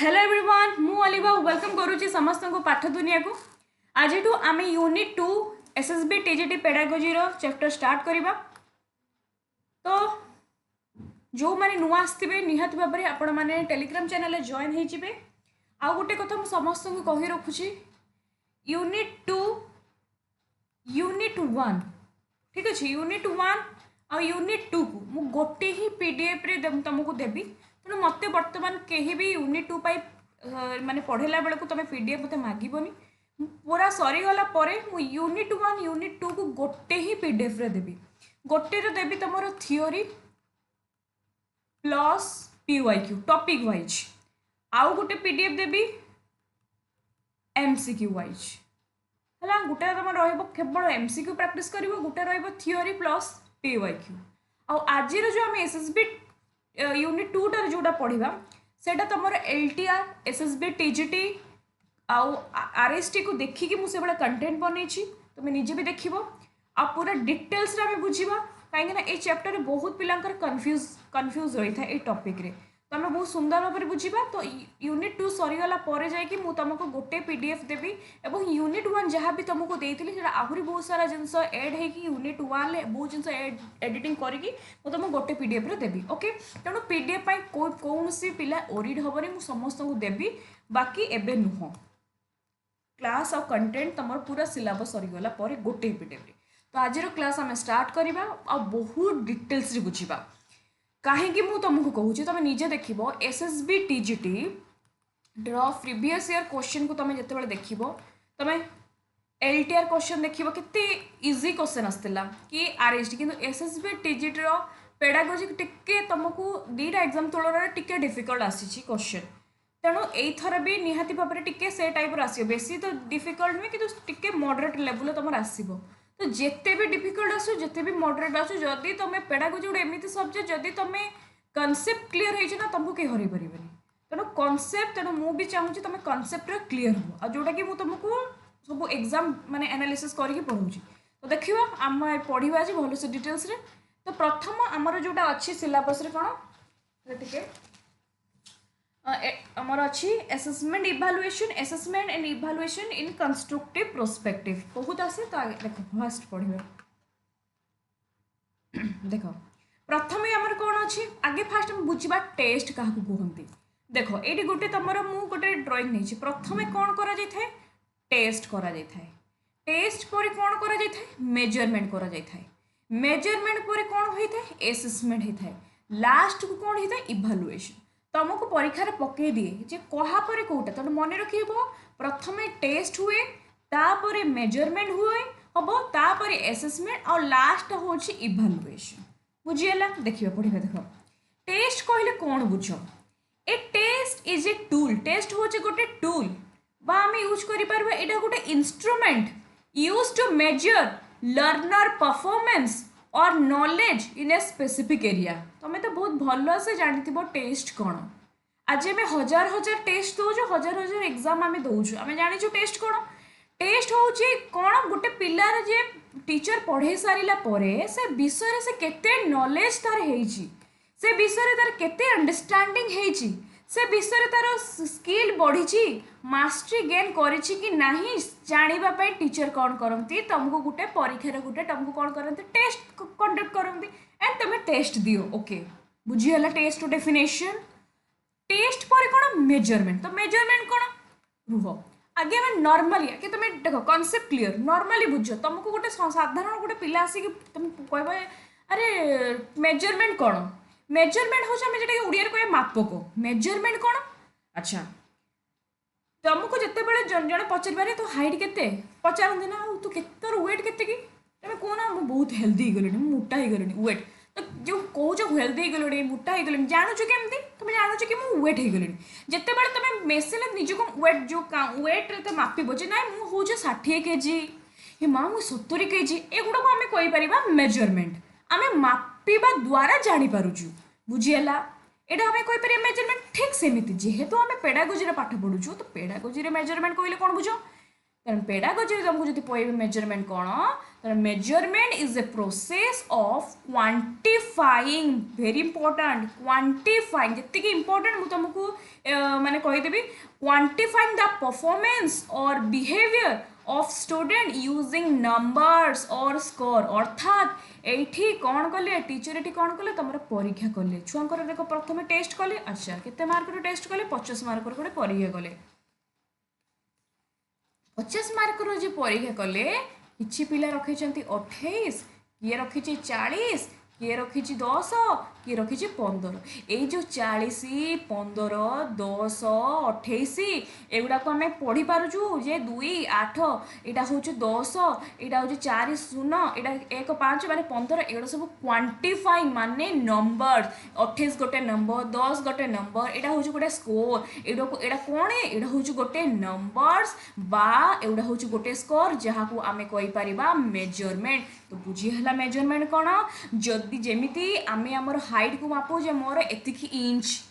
Hello everyone मु अलिभा welcome करुच्ची समस्त को पाठ दुनिया को आज आम unit 2 SSB TGT pedagogy chapter start करवा। तो जो मैंने नुआ आसवे निहत भाव में आपण मैंने टेलीग्राम चैनल जॉइन होइजिबे। आ गोटे कथा मु समस्त को कही रखुची यूनिट 2 यूनिट 1 ठीक अच्छे यूनिट 1 आ यूनिट 2 को मु गोटे ही पीडीएफ रे तुमको देवी। तेणु मत बर्तमान कहीं भी यूनिट 2 माने पढ़ेला बेले को तुम पीडीएफ मत मागबनी पूरा सरीगला यूनिट 1 यूनिट 2 को गोटे ही पीडीएफ रे देवी। गोटे रे देवी तुम theory plus PYQ topic wise आउ गोटे पीडीएफ देवी एमसीक्यू वाइज है। गोटे तुम केवल एमसीक्यू प्रैक्टिस कर गोटे थियोरी प्लस पीवाईक्यू। आज जो आम एसएसबी यूनिट 2 टार जोटा पढ़ा से तुम एलटीआर एसएसबी टीजीटी आउ आरएसटी को देखिकी मुझे भाई कंटेंट बनई तुम निजे भी देख आ पूरा डिटेल्स आम बुझा कहीं ये चैप्टर बहुत पिला कन्फ्यूज रही है ये टॉपिक रे तो आम बहुत सुंदर भाव में बुझा। तो यूनिट 2 सरीगला जाकि तुमको गोटे पीडीएफ देवी और यूनिट 1 जहाँ भी तुमको देती आहरी बहुत सारा जिनस एड हो यूनिट 1 बहुत जिन एडिटिंग करके तुमको गोटे पीडीएफ रे देवी। ओके तेणु पीडीएफ कौन सी पिला ओरिड हेनी मुझे समस्त को देवी बाकी एबे नुह क्लास और कंटेंट तुम पूरा सिलेबस सरीगला गोटे पीडीएफ रे। तो आज क्लास आम स्टार्ट करवा आ बहुत डिटेल्स बुझा कहीं मुझे तुमको कहूँ तुम निजे देख एसएसबी टीजीटी ड्र प्रीवियस ईयर क्वेश्चन को तुम जो देख तुम एलटीआर क्वेश्चन देख के इजी क्वेश्चन आसला कि आरएसटी कि एसएसबी टीजीटी पेडागोजी टिके तुमको दीटा एग्जाम तुलन टिके डिफिकल्ट आसी क्वेश्चन। तेणु यथर भी निहाती भाव में टिके से टाइप आसो बेसी तो डिफिकल्ट नुहे कि टिके मॉडरेट लेवल तुम आसो। तो जिते भी डिफिकल्ट आसो जिते भी मॉडरेट आसो जदि तुम पेडागोजी गोटे एमती सब्जेक्ट जदि तुम कनसेप्ट क्लीयर होना तुमको कहीं हर पारे। तेणु कनसेप्ट तेणु मुझे चाहूँगी तुम कनसेप्ट क्लीयर हो जोटा कि तुमको सब एग्जाम माने एनालिसिस करके पढ़ाऊँगी। तो देखिए आम पढ़ा आज भल से डिटेल्स रे। तो प्रथम आमर जोटा अच्छी सिलेबस रे कौन टे आमर अच्छी assessment and evaluation in constructive prospective बहुत आसे। तो देख फास्ट पढ़े देख प्रथम आमर कौन अच्छी आगे फास्ट बुझा टेस्ट क्या कहते देख ये गोटे तुम गोटे ड्रॉइंग नहीं प्रथम कौन करा टेस्ट करा टेस्ट पर कौन करा मेजरमेंट करा मेजरमेंट पर कौन होता है एसेसमेंट होता है लास्ट को कौन होता है इभालुएशन। तुमको परीक्षा पकई दिए जे कहापर कौटा तुम मन रख प्रथम टेस्ट हुए तापर मेजरमेंट हुए हम तापर एसेसमेंट और लास्ट हूँ इभालुएशन बुझीगला। देखिए पढ़ा देख टेस्ट कहले कौन बुझ a test is a tool test हूँ गोटे टूल बा आम यूज कर गोटे instrument use to measure learner performance और knowledge in a specific area. तुम्हें तो बहुत भल से जानी टेस्ट कौन आज आम हजार हजार टेस्ट दौचु हजार हजार एग्जाम आम दौचु आम जानी टेस्ट कौन टेस्ट हूँ कौन गोटे पिलार जे टीचर पढ़े सारा से विषय से केते नॉलेज तार होइछि से विषय तार केते अंडरस्टैंडिंग से विषय तार स्किल बढ़ी मास्टरी गेन करिछि कि नहीं जानापी टीचर कौन करती तुमको गोटे परीक्षार गोटे तुमको कौन करते टेस्ट कंडक्ट करती एंड तुम्हें टेस्ट दियो। ओके बुझीगला टेस्ट डेफिनेशन टेस्ट पर कौन मेजरमेंट। तो मेजरमेंट कौन रुह आगे आम नॉर्मली कि तुम देख कॉन्सेप्ट क्लियर नॉर्मली बुझ तुमको गोटे साधारण गोटे पिला आसिक तुम कह अरे मेजरमेंट कौन मेजरमेंट हूँ आम जो ओडिया कह मापक मेजरमेंट कौन। अच्छा तुमको जिते बड़े जड़े पचारे तो हाइट के पचारती ना तू के वेट के तुम कहना मुझे बहुत हेल्दी गली मोटा हो गली वेट तो जो कौन हेल्दी गली मोटा हो गली जानूँ केमती तुम जानूँ कि मुझे वेट हो गली जिते बड़े तुम मेसिन निजक वेट जो वेट्रे तो मापब जे ना मुझे 60 केजी हे माँ मुझे 70 केजी एगुड़ा आम कहीपर मेजरमेंट आम मापिबा द्वारा जानीपरुचु बुझीगला। एटा आम कहीपर मेजरमेंट ठीक सेमती जेहेतु आम पेडागोजी पाठ पढ़ुचु तो पेडागोजी मेजरमेंट कहले कौन बुझ तेणु पेडागोजी तुमको जो पढ़े मेजरमेंट कौन तेणु measurement is a process of quantifying very important quantifying जी इंपोर्टेंट मुझे तुमको माने कहीदेवी क्वांटिफाइंग द परफॉर्मेंस और behaviour of student using numbers और स्कोर अर्थात एठी कौन कले टीचर एठी कौन कले तुम परीक्षा कले छुआंकर देख प्रथम टेस्ट कले अच्छा केते मार्क टेस्ट कले 50 मार्क गोटे परीक्षा कले 50 मार्क जो परीक्षा कले किछि पिला रखी 28 किए रखी 40 किए रखी 10 किए रखी 15 यही जो 40 15 10 28 एगुड़ा को आम पढ़ी पार्चु जे 2 8 यहाँ हूँ 10 यहाँ हूँ 4 0 यहाँ 1 5 माने 15 एगुड़ा सब क्वांटिफाइंग माने नंबर 28 गोटे नंबर 10 गोटे नंबर यहाँ हूँ गोटे स्कोर एटा कौन एटा हूँ गोटे नंबर्स बा एगुड़ा हूँ गोटे स्कोर जहाँ को आम कहीपर मेजरमेंट तो बुझीगला मेजरमेंट कौन जदि जेमिति आमे आमर हाइट को मापू जे मोर एतिकी इंच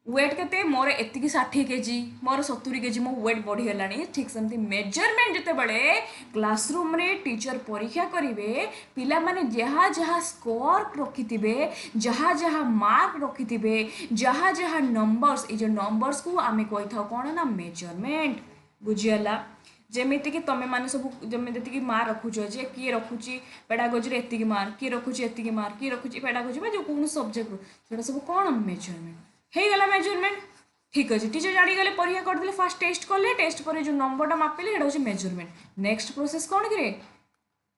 वेट केते मोर एतिकी 60 केजी मोर 70 केजी मो वेट बढ़ीगलानी ठीक सेमती मेजरमेंट जिते बड़े क्लासरूम रे टीचर परीक्षा करिवे पिला माने जहाँ जहाँ स्कोर रखिथिबे जहाँ जहाँ मार्क रखिथिबे जहाँ जहाँ नंबर्स ये जो नंबर्स को आमे कहि थाउ कोन ना मेजरमेंट बुझियला जेमिति कि तमें मैंने सब जमी मार्क रखुच जे किए रखुची पेडागोजी एतिकी मार्क किए रखुची एतिकी मार्क किए रखुची पेडागोजी जो कौन सब्जेक्ट से सब कौन मेजरमेंट हो मेजरमेंट ठीक अच्छे टीचर जानीगले परीक्षा करदे फास्ट टेस्ट कले टेस्ट पर जो नंबरटा मापिले ये मेजरमेंट नेक्स्ट प्रोसेस कौन कि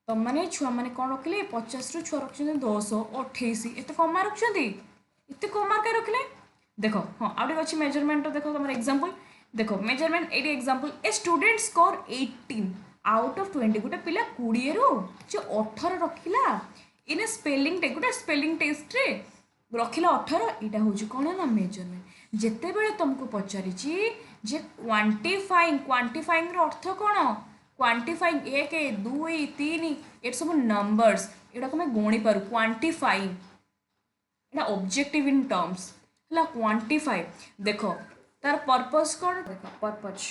तुम मैंने छुआ मैंने कौन रखिले 50 रु छुआ रखते 10 28 एत कम मार्क रखुच्च एत कम मार्क रखिले देख हाँ आउट अच्छी मेजरमेंट देख तुम एग्जांपल देखो मेजरमेंट ये example a student score 18 out of 20 गोटे पिला 20 रु जो 18 रखिला इन स्पेलिंग गोटे स्पेलिंग टेस्ट रे रखिला 18 यहाँ हूँ कौन ना मेजरमेंट जिते बेले तुमको पचारि जे क्वांटिफाइंग अर्थ कौन क्वांटिफाइंग 1 2 3 ये सब नंबर्स यहाँ को मैं गणी पारू क्वांटिफाइंग यहाँ ऑब्जेक्टिव इन टर्म्स है क्वांटिफाई देखो तार पर्पस कौन purpose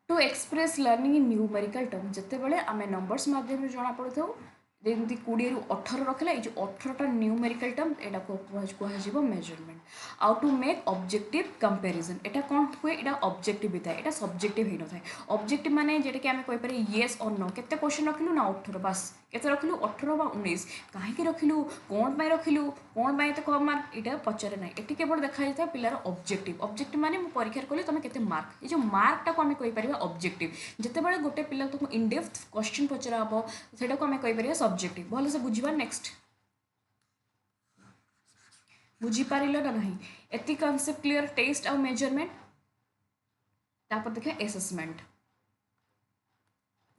to express learning in numerical term जिते बड़े आम नंबर्स माध्यम जना पड़ी था जमी 20 रु 18 रखिला ये जो 18टा न्यूमेरिकल टर्म यहाँ कह मेजरमेंट आउ टू मेक ऑब्जेक्टिव कंपैरिजन एटा कौन हुए यहाँ ऑब्जेक्टिव भी था यहाँ सब्जेक्टिव ही न था ऑब्जेक्टिव माने जेटा कि आम कहीपर येस और नो केते क्वेश्चन रखिलु ना 18 बस केते रखिलु 18 बा 19 कहीं रखिलु कौन पाई रखिलु कौन पाई तो कम मार्क यहाँ पचारे ना ये केवल देखा जाता है पिलार ऑब्जेक्टिव माने मु परीक्षा कली तुम केते मार्क ये जो मार्कटा को आम कहीपर ऑब्जेक्टिव जिते बड़े गोटे पिला तुमको इनडेप्थ क्वेश्चन पचरा हम से आम कहीपर सब्जेक्टिव भल से बुझा नेक्स्ट बुझीपार ना नहीं एति कॉन्सेप्ट क्लियर टेस्ट और मेजरमेंट तापर देखा एसेसमेंट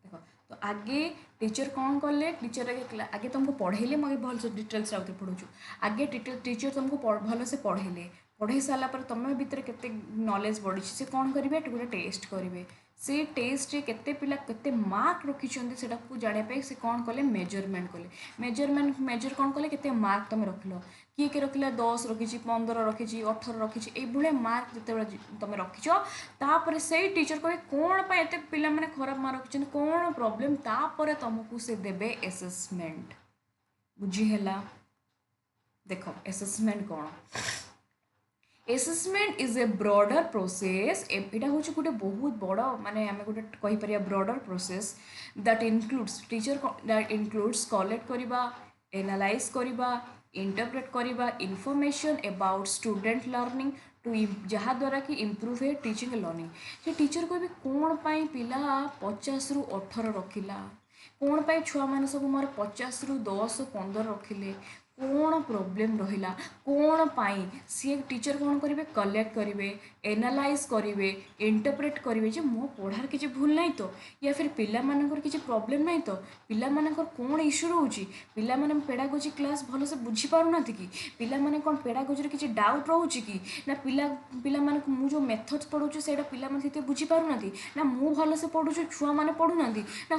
देखो तो आगे टीचर कौन कले टीचर आगे तुमको पढ़ेले मैं भल से डिटेल्स आगे पढ़ुचु आगे टीचर तुमको भल से पढ़े सारा पर तुम भितर केते नॉलेज बढ़ी से कौन करेंगे गोटे टेस्ट करेंगे से टेस्ट रे केते पिला केते मार्क रखिछन्ते सेटा को जाने पे से कौन कले मेजरमेंट कले मेजर कौन कले केते मार्क तुम रखिलो किए रखिला 10 रखी 15 रखी 18 रखी ये मार्क जिते तुम रखिच तापर से टीचर कहे कौन पे एते पिला माने खराब मार्क रखिछन कौन प्रॉब्लम तापर तुमको से देबे असेसमेंट बुझीहेला देखो असेसमेंट कौन assessment is a broader process यहाँ हूँ गोटे बहुत बड़ माने आम गोटे कहीपर broader process that includes collect करवा एनालाइज करवा इंटरप्रेट करवा information about student learning to जहाँ द्वारा कि इम्प्रूव है टीचिंग लर्निंग से टीचर कहे कौन पाई पिला 50 रु 18 रखिला कौन पाई छुआ मैंने सब मोर 50 रु 10 15 रखिले कौन प्रोब्लेम रहिला कौन पाई सी टीचर कौन करेंगे कलेक्ट करेंगे एनालाइज करेंगे इंटरप्रेट करेंगे जे मो पढ़ार किसी भूल नहीं तो या फिर पिला मानकर किसी प्रॉब्लम नहीं तो पिला मानकर कौन इश्यू रोची पिला माने पेडागोजी क्लास भल से बुझी पारुना कि पिला माने कौन पेडागोजी किसी डाउट रोची कि ना पिला माने मु जो मेथड्स पढ़ाऊँ से पिला माने बुझी पारुना ना मु भल से पढ़ुछु छुआ माने पढ़ुना ना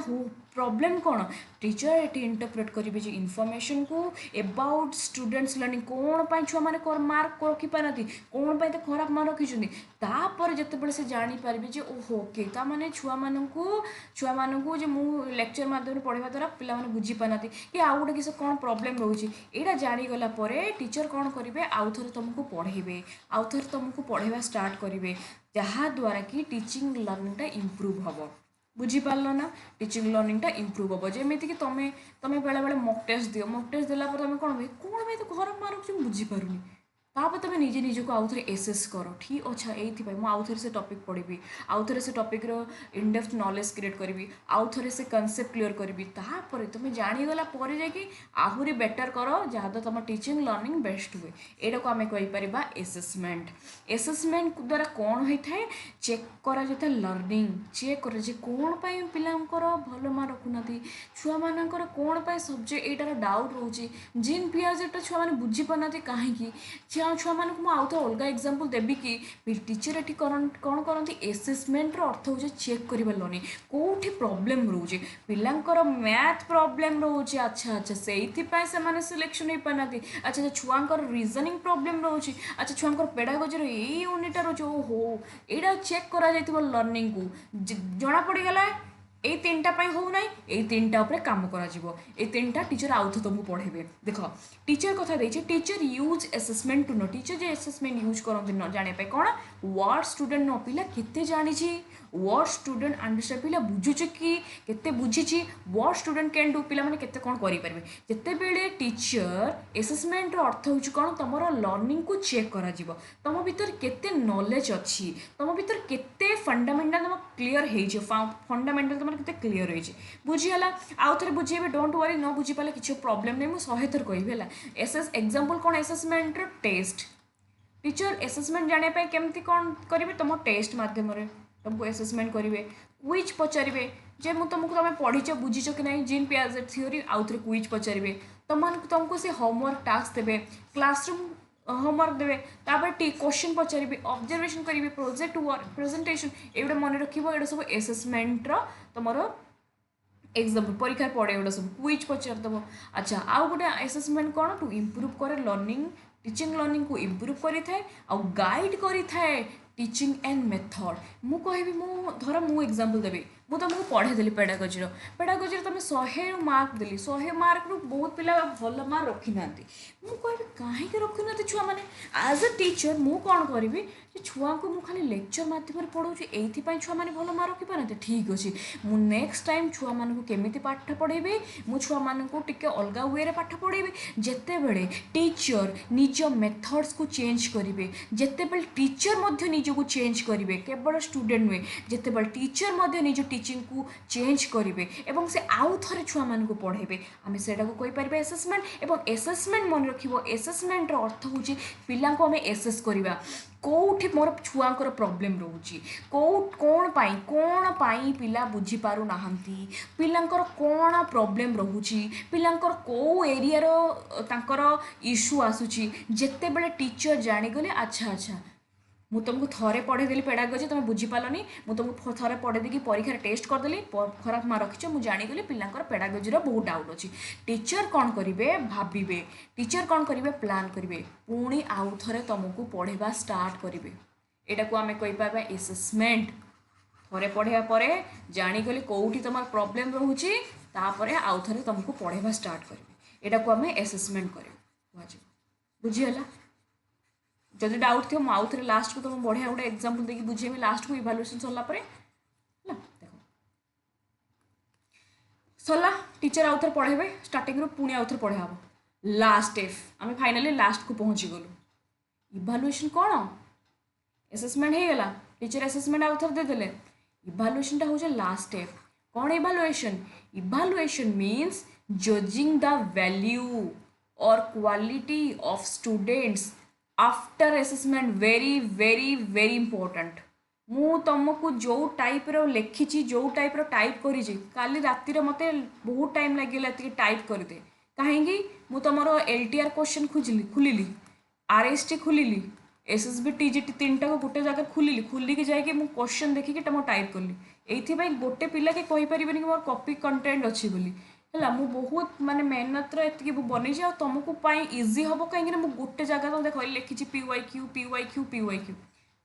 प्रॉब्लम कौन टीचर ये इंटरप्रेट करेंगे जे इनफॉरमेशन को एबाउट स्टूडेंट्स लर्निंग कौन पाई छुआ मैंने मार्क रखी पारती कौन पाई तो खराब मार्क रखी तापर जितेबाला से जानीपर जे ओहो ओके ताने छुआ मानू जे मु लेक्चर मध्यम पढ़ा द्वारा पिला बुझी पाना कि आउ गोटे किसी कौन प्रोब्लेम रोचे यहाँ जानीगला टीचर कौन करेंगे आउ थे तुमको पढ़ेबे आउ थे तुमको पढ़ाइबा स्टार्ट करेंगे जहाँद्वारा कि टीचिंग लर्निंगटा इम्प्रूव हम बुझीपार ना टीचिंग लर्निंगटा इम्प्रूव हम जमीती कि तुम्हें बेले बेले मक टेस्ट दियो मक टेस्ट देला तुम कौन भाई कौन भाई तो खराब मार्क रखुच्छी बुझीपारूनी तापर तुम निजे निजक आउ थे एसेस कर ठीक अच्छा ये आउ थे से टॉपिक पढ़ी आउ थे से टॉपिक इनडेप्थ नॉलेज क्रिएट करी आउ थे से कॉन्सेप्ट क्लियर करी तापर तुम जानीगला जाकि आहुरी बेटर कर जहाँ तुम टीचिंग लर्निंग बेस्ट हुए यहाँ को आम कहीपर एसेसमेंट एसेसमेंट द्वारा कौन होता है चेक करा जाता है लर्निंग चेक कर कौन पाई पिलांकर भल मार्क रखुना छुआ मानकर कौन पाई सब्जेक्ट एटार डाउट रोचे जिन पियाजेटा छुआ मैंने बुझी पाना कहीं छुआ मानक मुझे आउ तो अलग एग्जांपल देवी कि टीचर ये कौन करती एसेसमेंट अर्थ हो चेक कर लर्निंग कौटी प्रोब्लेम रोचे पिलांकर मैथ प्रोब्लेम रोचे अच्छा अच्छा से सिलेक्शन हो पाना अच्छा छुआंकर रीजनिंग प्रोब्लेम रोचे अच्छा छुआंकर पेडागोजी ये यूनिटा रोचे ओहो यहाँ चेक करा लर्निंग को जना पड़गला ये तीन टाइम हो ना ये तीन टाइम काम कर तीन टा टीचर आउ थे तुमको पढ़ेबे देख टीचर कथा देछि teacher use assessment to know teacher जे एसेसमेंट यूज करते न जाने पे कौन वर्ड स्टूडेंट न पिला केते जानिछि वर्ड स्टूडेंट अंडरस्टैंड पिला बुझुछि कि केते बुझिछि वर्ड स्टूडेंट कैन डू पिला माने केते कोन करि परबे जेते बेले टीचर एसेसमेंट रो अर्थ होछि कोन तमरो लर्निंग को चेक करा जिवो तम भीतर केते नॉलेज अछि तम भीतर केते फंडामेंटल तम क्लियर हे जे फंडामेंटल तम केते क्लियर हे जे बुझी हला आउ थरे बुझीबे डोंट वरी न बुझी पाले किछ प्रॉब्लम नै मु 100 थर कहबे हला एसएस एग्जांपल कोन एसेसमेंट रो टेस्ट टीचर एसेसमेंट जाने पे केमती कौन करेंगे तुम टेस्ट मध्यम तुमको एसेसमेंट करेंगे क्विज पचारे जे तुमको तुम पढ़ीच बुझीच कि नहीं जीन पियाजेट थ्योरी आउ थे क्विज पचारे तुमको से होमवर्क टास्क देवे क्लासरूम होमवर्क देवे क्वेश्चन पचारे ऑब्जर्वेशन करेंगे प्रोजेक्ट वर्क प्रेजेंटेशन ये मन रख ये सब एसेसमेंट तुम एग्जाम्पल परीक्षा पड़े एगुड़ा सब क्विज पचारदेव अच्छा आउ गोटे एसेसमेंट कौन टू इम्प्रूव करे लर्निंग टीचिंग लर्निंग को इम्प्रूव करें आउ गाइड करें टीचिंग एंड मेथड मु कहबी मु धर मु एग्जांपल देबी मु तुमको पढ़े देली पेडागोजी तुम 100 मार्क देली 100 मार्क रु बहुत पिला भल मार्क रखी ना मु कहबी कहीं रखी ना छुआ मैंने एज अ टीचर मु कौन करी छुआ को मु खाली लेक्चर मध्यम पढ़ाऊँ ये छुआ मैंने भल मार्क रखी पारते ठीक अच्छे मु नेक्स्ट टाइम छुआ मान केमी पाठ पढ़ेबी मु छुआ मान टिके अलग वे पाठ पढ़ेबी जिते बड़े टीचर निज मेथड्स को चेंज करेंगे जिते बड़े टीचर निजको चेंज करेंगे केवल स्टूडेंट नुहे जिते बड़े टीचर निज टीचिंग को चेंज करेंगे एवं से आउ थे छुआ मान पढ़ेबे आम से कहीपर एसेसमेंट और एसेसमेंट मन रख एसेसमेंट अर्थ हूँ पिला को आम एसेस करवा कौटी मोर छुआंकर प्रोब्लेम रोची कौन पाई पिला बुझी पारु नाहंती पिलांकर कौन प्रोब्लेम रोची पिलांकर कौ एरिया तांकर इश्यू आसुची जेते बेले टीचर जानीगले अच्छा अच्छा मु तुमको थरे पढ़े देली पेडागोजी तुम बुझी पालनी मु तुमको थरे पढ़े देकी परीक्षा टेस्ट करदेली खराब मार्क रखिछ मु जानीगली पिलांकर पेडागोजीर बहुत डाउट अच्छी टीचर कौन करेंगे भावे टीचर कौन करेंगे प्लान करेंगे पुणी आउ थे तुमको पढ़ेबा स्टार्ट करेंगे यहाँ को आम कहीपर एसेसमेंट थरे पढ़ाया पर जानीगले कौटी तुम प्रोब्लेम रोचे तापर आउ थे तुमको पढ़ेबा स्टार्ट करेंगे यहाँ को आम एसेसमेंट कर बुझीगला जदि डाउट थी आउ थे लास्ट को तुम बढ़िया गोटे एग्जांपल देखिए बुझेबी लास्ट को इवैल्यूएशन सरला देख सरला टीचर आउ थे पढ़ेबे स्टार्टिंग रो पुणी आउ थे पढ़ा लास्ट स्टेप आम फाइनाली लास्ट को पहुँची गलु इवैल्यूएशन कौन एसेसमेंट हो गला टीचर एसेसमेंट आउ थे देदेले इवैल्यूएशन हो लास्ट स्टेप कौन evaluation means judging the value और quality of students after assessment very very very important मु तुमको जो टाइप रो लिखी जो टाइप रो टाइप करी काली रातिर मते बहुत टाइम लगे टाइप करदे कहीं मु तुम एलटीआर क्वेश्चन खुलिली आरएसटी खुलिली एसएसबी टीजीटी तीन टा को गोटे जगह खुलिकी जाकि क्वेश्चन देखिकी तुम टाइप कली एइथिपाई गोटे पिला के कहि परिबेनि कि मोर कॉपी कंटेंट अछि बोली हैला मु बहुत माने मेहनत रे एतिकी बनै जे तुमको पाई इजी हबो काहे कि मु गोटे जगह तो देखो लिखि छि PYQ PYQ PYQ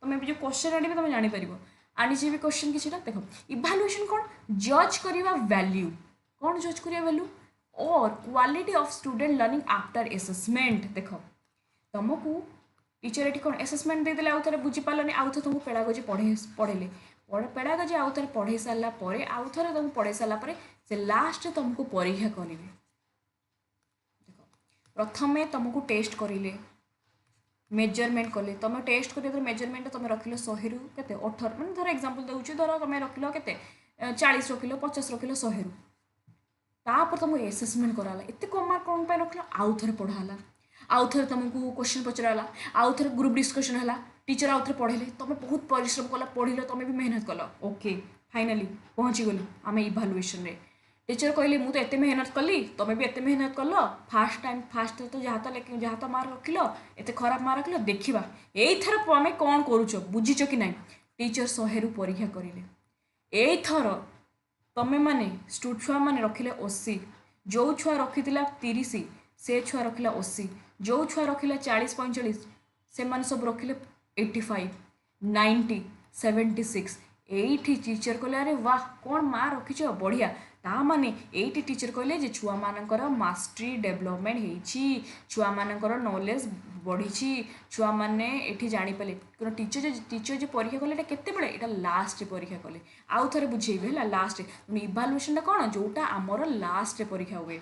तुम जो क्वेश्चन आनिबे तुम जानि परिबो आनी भी क्वेश्चन किछिटा देखो इवैल्यूएशन कोन जज करिवा वैल्यू कोन जज करिवा वैल्यू और quality of student learning after assessment देखो तुमको टीचर ये कौन एसेसमेंट देदेले आउ थे बुझीपारे आउ थे तुमको पेड़ागोजी पढ़ेले पेड़ागोजी आउ थे पढ़े सारापर आउ थे तुमको पढ़े सारापर से लास्ट तुमको परीक्षा करेंगे देख प्रथमे तुमको टेस्ट करेंगे मेजरमेंट कले तुम टेस्ट कर मेजरमेंट तुम रखिल 100 रु के 18 मैं धर एग्जांपल दूसरी धर तुम रखिल के 40 रखिल 50 रखिल 100 रु तापर तुमको एसेसमेंट कराला एत कम मार्क कौन रखिल आउ थे पढ़ाला आउ थे तुमको क्वेश्चन पचराला आउ थे ग्रुप डिस्कशन है टीचर आउ थे पढ़ेले तुम बहुत परिश्रम कल पढ़ल तुम भी मेहनत कल ओके फाइनाली पहुँची गलु आम इभालुएसन रे टीचर कहले मुझे एत मेहनत कली तुम भी एत मेहनत कल फास्ट टाइम फास्ट तो जहाँ तो मार्क रखिल एत खराब मार्क रखिल देखा यही आम कौन करुच बुझीच कि ना टीचर 100 रु परीक्षा करेंगे यहीथर तमें मैंने छुआ मैंने रखिले 80 जो छुआ रखी 30 से छुआ रखिला 80 जो छुआ रखिला 40 45 से माने सब रखिले 85 90 76 एठी टीचर कहले अरे वाह कौन माँ रखीच बढ़िया ता माने एठी टीचर कहले जे छुआ मानकर मास्टरी डेवलपमेंट हेची छुआ मानकर नॉलेज बढ़ी छुआ माने एठी जानि पाले कारण टीचर जो परीक्षा कले केते बेले एटा लास्ट परीक्षा कले आउ थरे बुझेबे हला लास्ट इवैल्यूएशन कौन जोटा आमर लास्ट परीक्षा हुए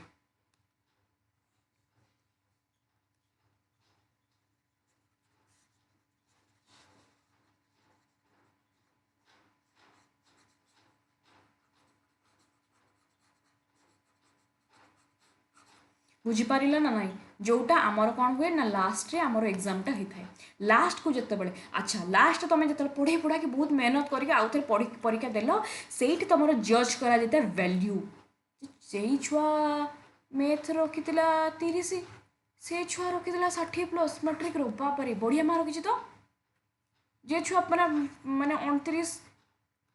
बुझीपार ना ना जोटा आमर कौन हुए ना लास्ट रे आमर एग्जामटा होता है लास्ट को जिते बड़े अच्छा लास्ट तुम जो पढ़े पढ़ा कि बहुत मेहनत करके आउ थे परीक्षा देल से तुम जज करा वैल्यू से छुआ मैथ रखी 30 से छुआ रखी 60+ मैट्रिक रो बापरे बढ़िया मार्क रखी तो जे छुआ माने 29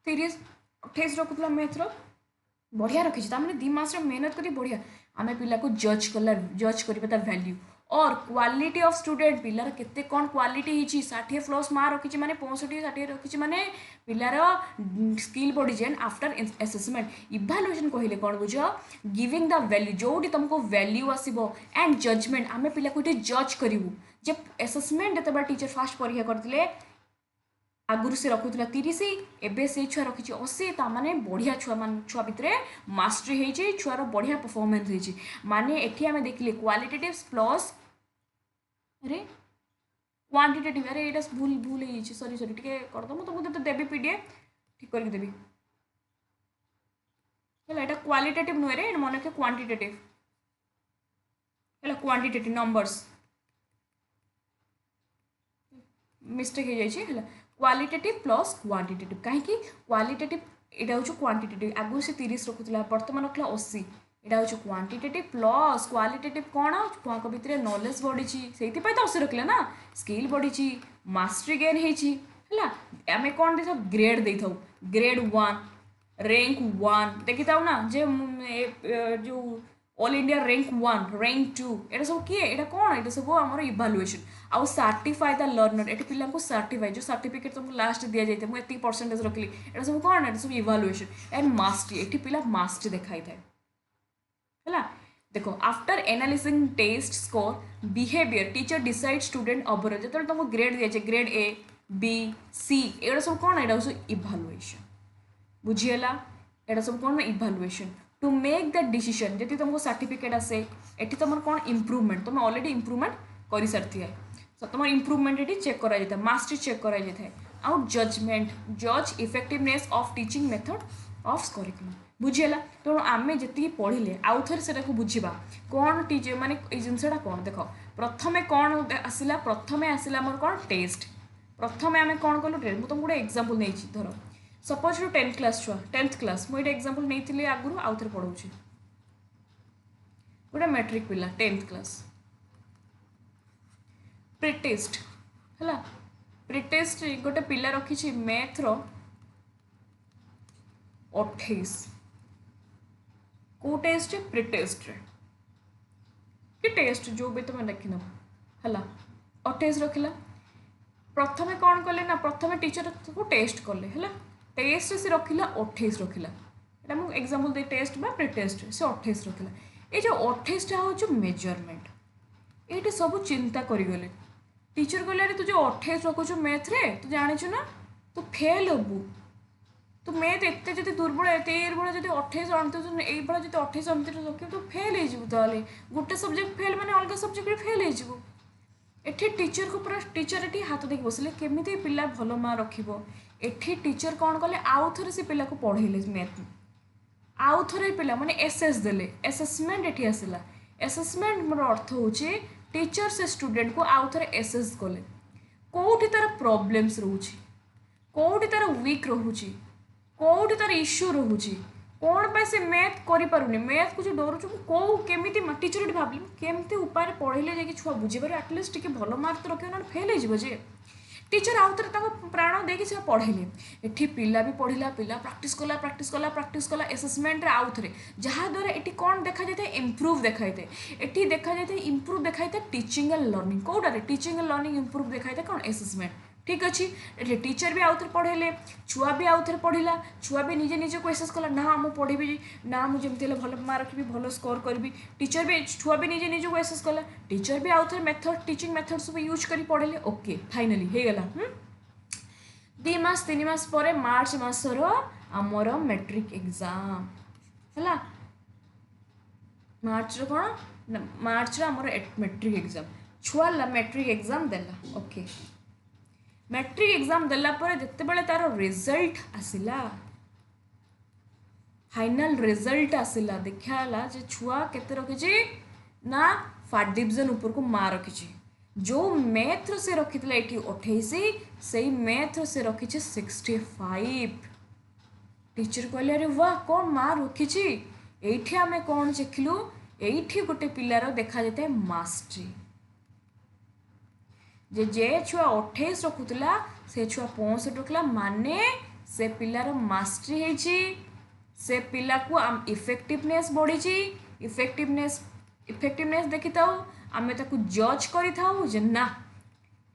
30 28 रखुला मैथ रो बढ़िया रखी मैंने 2 मास मेहनत करी बढ़िया आम पिला को जज कर वैल्यू और क्वालिटी ऑफ स्टूडेंट पिलार केते कौन क्वालिटी होती 60+ मार्क रखी मैंने 65 60 रखी मैंने पिलार स्किल बढ़ी जाए आफ्टर असेसमेंट इवैल्यूएशन कहले कौन बुझ गिविंग द वैल्यू जोटी तुमको वैल्यू आसो एंड जजमेंट आम पिला को जज करूँ जे असेसमेंट जो टीचर फास्ट परीक्षा करते आगुरी से रखुला 30 एबे से छुआ रखी 80 ताने बढ़िया छुआ भितर मास्टरी हो छुआर बढ़िया परफॉर्मेंस होती माने एठी आमे देखिले क्वालिटेटिव प्लस अरे क्वांटिटेटिव अरे ये भूल भूल हो सॉरी सॉरी टिके कर दो तुमको तो देवी पीडीएफ ठीक करके देवी है এটা क्वालिटेटिव नुहे रे मन के क्वांटिटेटिव है क्वांटिटेटिव नंबर्स मिस्टेक हो जाए क्वालिटेटिव प्लस क्वांटिटेटिव कहीं क्वालिटेटिव यहाँ हूँ क्वांटिटेटिव आगु से 30 रखुला बर्तमान रखला 80 यहाँ हूँ क्वांटिटेटिव प्लस क्वालिटेटिव कौन छुआ भितर नॉलेज बढ़ी से तो 80 रखिले ना स्किल बढ़ी मास्टरी गेन है आम कौन दे ग्रेड दे था ग्रेड 1 रैंक 1 देखी था ना जे जो ऑल इंडिया रैंक 1 रैंक 2 ये सब किए ये कौन ये सब आम इवैल्यूएशन आउ सर्टिफाई द लर्नर ये पिला सर्टिफाई जो सर्टिफिकेट तुमको लास्ट दि जाए मुझे परसेंटेज रखिली ये सब कौन ये सब इवैल्यूएशन एंड मास्टरी ये पिला मास्टरी देखाई था है देखो after analysing test score behaviour teacher decide student overall जो तुमको ग्रेड दिए ग्रेड A B C ये सब कौन यहाँ सब इवैल्यूएशन बुझीगला यहाँ सब कौन evaluation to make the decision जी तुमको सर्टिफिकेट आसे ये तुम कौन इम्प्रूवमेंट तुम ऑलरेडी इम्प्रूवमेंट कर सारी है सो तुम इम्प्रूवमेंट ये चेक कर मास्टरी चेक कर आउ जजमेंट जज effectiveness of teaching method of curriculum बुझीगला तेणु आम जी पढ़ले आउ थे से बुझा कौन टीचर माने जिनसा कौन देख प्रथम कौन आसला प्रथम आसला मोर कौन टेस्ट प्रथम आम कौन कलु मुझे तुमको गोटे एग्जांपल नहीं धर सपोज 10th क्लास छुआ 10th क्लास मुझे एग्जांपल नहीं आगुरी आउ थे पढ़ाऊँ गोटे मैट्रिक पिला 10th क्लास प्रीटेस्ट है प्रीटेस्ट गोटे पिला रखी मैथ रो अठाईस को टेस्ट प्री टेस्ट कि टेस्ट जो भी तुम लिखिन है 28 रखिला प्रथमे कौन कले ना प्रथमे टीचर को टेस्ट कले है टेस्ट से रखिला 28 रखिला एटा मु एग्जांपल दे टेस्ट बा प्री टेस्ट से 28 रखिला ए जो 28 टा हो जो मेजरमेंट एटी सब चिंता करी गले टीचर कहले अरे तू जो 28 रखुଛୁ मैथ रे तू जानिछु ना तू फेल हबु तो मैथ एते जदि दुर्बल एते दुर्बल जदि 28 आनते तो एई बड़ा जदि 28 आनते रखियो तो फेल हे जिवु ताले गोटे सब्जेक्ट फेल माने अलग सब्जेक्ट रे फेल हे जिवु एठी टीचर को पूरा टीचर एठी हाथ देखि बसले केमिति पिला भलो मार्क रखिबो एठी टीचर कोन कले आउ थरे से पिला को पढेले मैथ आउ थरे पिला माने एसएस देले असेसमेंट एठी आसिला असेसमेंट मोर अर्थ होचे टीचर से स्टूडेंट को आउ थरे एसएस कले कोठी तार प्रॉब्लम्स रहउची कोठी तार वीक रहउची कोठी तार इश्यू रहउची कौन पे से मैथ करि पारुनी मैथ को जो डरुछु को केमिति टीचर एठी भाबली केमिति उपाय पढेले जे कि छुआ बुझी पारे एटलीस्ट टिके भलो मार्क तो रखे ना फेल हे जिवो जे टीचर आउ थरे ताको प्राण देकी से पढेले एठी पिला भी पढिला पिला प्रैक्टिस कला असेसमेंट रे आउ थरे जहा द्वारा एठी कोन देखा जाते इंप्रूव देखाइते एठी देखा जाते इंप्रूव देखाइते टीचिंग एंड लर्निंग कोडा रे टीचिंग एंड लर्निंग इंप्रूव देखाइते कोन असेसमेंट ठीक अच्छी एठी टीचर भी आउ थरे पढेले छुआ भी आउ थरे पढिला छुआ भी निजे निजे को एसेस कला ना मु पढिबी ना मु जेमति ले भलो मार्क रखिबी भलो स्कोर करबी टीचर भी छुआ भी निजे निजे को एसेस कला टीचर भी आउ थरे मेथड टीचिंग मेथड सब यूज करी पढेले ओके फाइनली हे गला 2 मास 3 मास परे मार्च मासर आमर मैट्रिक एग्जाम है मार्च कौन मार्च आमर मैट्रिक एग्जाम छुआ मैट्रिक एग्जाम देला ओके मैट्रिक एग्जाम देला पर जिते बड़े तार रिजल्ट आसिला फाइनल रिजल्ट आसिला देखाला जे छुआ केते रखिछि ना 5 डिवीजन ऊपर को मार रखिछि जो मैथ से रखितला एटी 28 सही मैथ से रखिछि 65 टीचर कहले अरे वाह कौन मार रखिछि एठी आमे कौन देखलु एठी गोटे पिलार देखा जाते मास्टरी जे छुआ 28 रखुला से छुआ 65 रखला माने से पिलार मास्टरी है से पिला को आम इफेक्टिवनेस बढ़ी इफेक्टिवनेस देखी था आमे ताकू जज करी था जे ना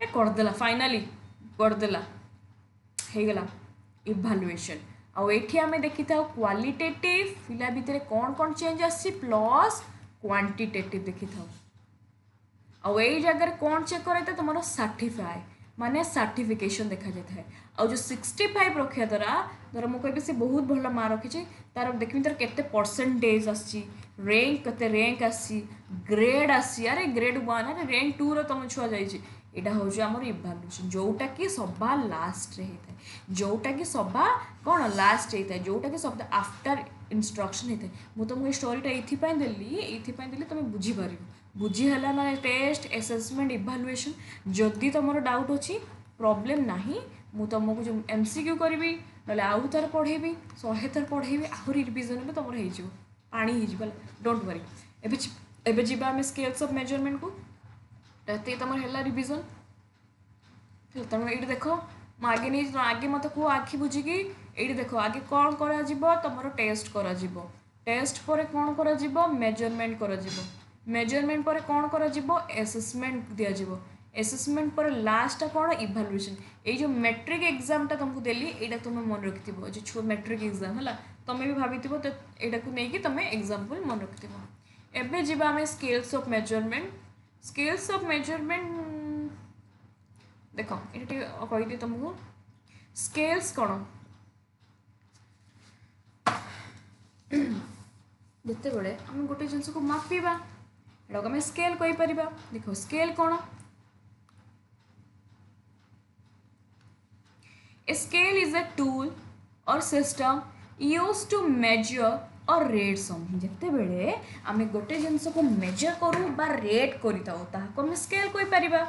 ए करदेला फाइनली करदेला हे गला इवैल्यूएशन आ एठी आमे देखी था क्वालिटेटिव पिला भितरे कौन चेंज आसी प्लस क्वांटिटेटिव देखी था और यही जगह कौन चेक कराइए तुम सर्टिफाई माने सर्टिफिकेशन देखा जाता है और जो 65 रखा द्वारा मुझे कहबी से बहुत भल मार्क रखी तार देखी तार केते परसेंटेज आसी रैंक केते रैंक आसी ग्रेड आसी अरे ग्रेड 1 अरे रैंक 2 रो तुम छुआ जाइए यहाँ हूँ आम इवैल्यूएशन जोटा कि सभा लास्ट होता है जोटा कि सभा कौन लास्ट होता है जोटा कि सब आफ्टर इंस्ट्रक्शन होता है मुझे तुमको स्टोरीटा ये देली तुम बुझीपार बुझीगला ना टेस्ट असेसमेंट इवैल्यूएशन जदि तुम डाउट अच्छी प्रॉब्लम नहीं मु तुमको जो एमसीक्यू करी ना आउ थर पढ़ेबी 100 थर पढ़ेबी आहरी रिविजन भी तुम हो पानी हो डोंट वरी एबे जीवा आम स्केल्स ऑफ मेजरमेंट को ये तुम है रिविजन तुम ये देख मु आगे नहीं आगे मत कह आखि बुझिकी ये देख आगे कौन करा तुम टेस्ट करा टेस्ट पर कौन करा मेजरमेंट करा मेजरमेंट पर कौन करा असेसमेंट दिया जाव असेसमेंट पर लास्ट कौन इवैल्यूएशन ये जो मैट्रिक एग्जाम तुमको देली यहाँ तुम मन रखि जो छुआ मैट्रिक एग्जाम है तुम भी भाभी तो यहाँ को लेकिन तुम एग्जाम्पल मन रखि एवं जीवा आम scales of measurement scales of measurement देख ये कहीदी तुमको स्केल्स कौन जिते बड़े आम गोटे जिनस को मापिबा एटा को स्केल कहीपर देख स्केल कौन स्केल इज अ टूल और सिस्टम यूज टू मेजर और रेट समथिंग जिते बेले आम गोटे जिनस को मेजर करूँ बा रेट कर स्केल कहीपर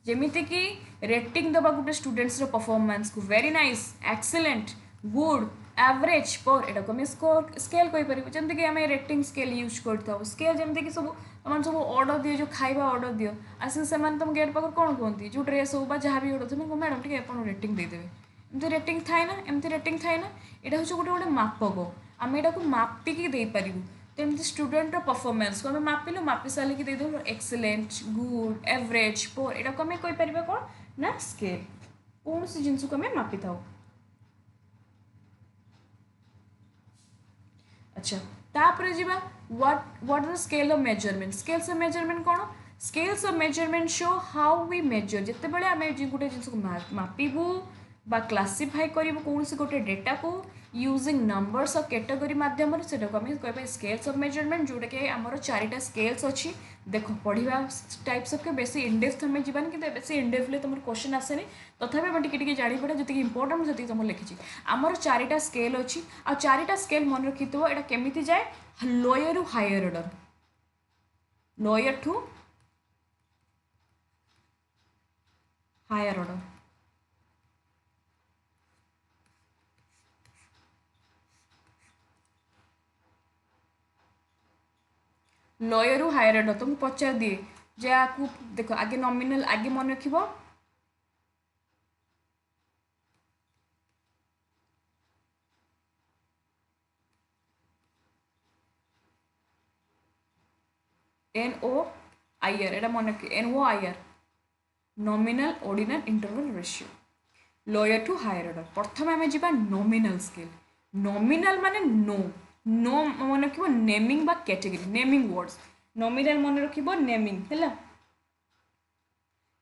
जमीती कि रेटिंग दबा गोटे स्टूडेंट्स परफॉर्मेंस को very nice excellent good average पर एटा को आम स्केल कहीपर जमीक आम रेटिंग स्केल यूज कर स्केल जमीक सब तुम सब ऑर्डर दियो जो खाଇବା ऑर्डर दियो आसिक से तुम गेट पाखर कौन कहती जो ड्रेस हो जहाँ भी ऑर्डर तुम मैडम टे रेटिंग देदेवे एमती रेटिंग थाए ना एमती रेटिंग थाए ना यहाँ हूँ गोटे गोटे मापक आम यहाँ को मापिकी देपारू तो एमती स्टूडेंटर परफॉर्मेंस को आम मापिलु मापी सारे देदेलु एक्सीलेंट गुड एवरेज पोर यहाँ को आम कहीपर कौन ना स्केल कौन सी जिनस को आम मापी था। अच्छा तापर जी what the scale of measurement scales of measurement कौन scales of measurement show how we measure जिते बड़े आम गोटे जिन को मापिबू बा क्लासीफाई करूँ कौन से गोटे डेटा को यूजिंग नंबर्स और कैटेगरी मध्यम से कह स्केल्स ऑफ मेजरमेंट जोटा कि आम चारिटा स्केल्स अच्छी देख पढ़ा टाइप्स ऑफ के बेसी इनडेप्थ हमें जीवानी कि बेसी इनडेप्थली तुम क्वेश्चन आसेनि तथापि आम टी जापड़ा जी इंपोर्टाट मुझे तुम लिखी आमर चारिटा स्केल अच्छी आ चारिटा स्केल मन रखी यहाँ केमी जाए लोयर रु higher order lower to higher order lower रु हायर ऑर्डर तुमको पचार दिए जे आपको देख आगे नॉमिनल आगे मन रख एन ओ आई आर एटा मन रख N O I R nominal ordinal interval ratio lower to higher order प्रथम आम जा नॉमिनल स्केल नॉमिनल माने नो नो मन रख नेमिंग बा कैटेगरी नेमिंग वर्ड्स नॉमिनल मन रख नेमिंग है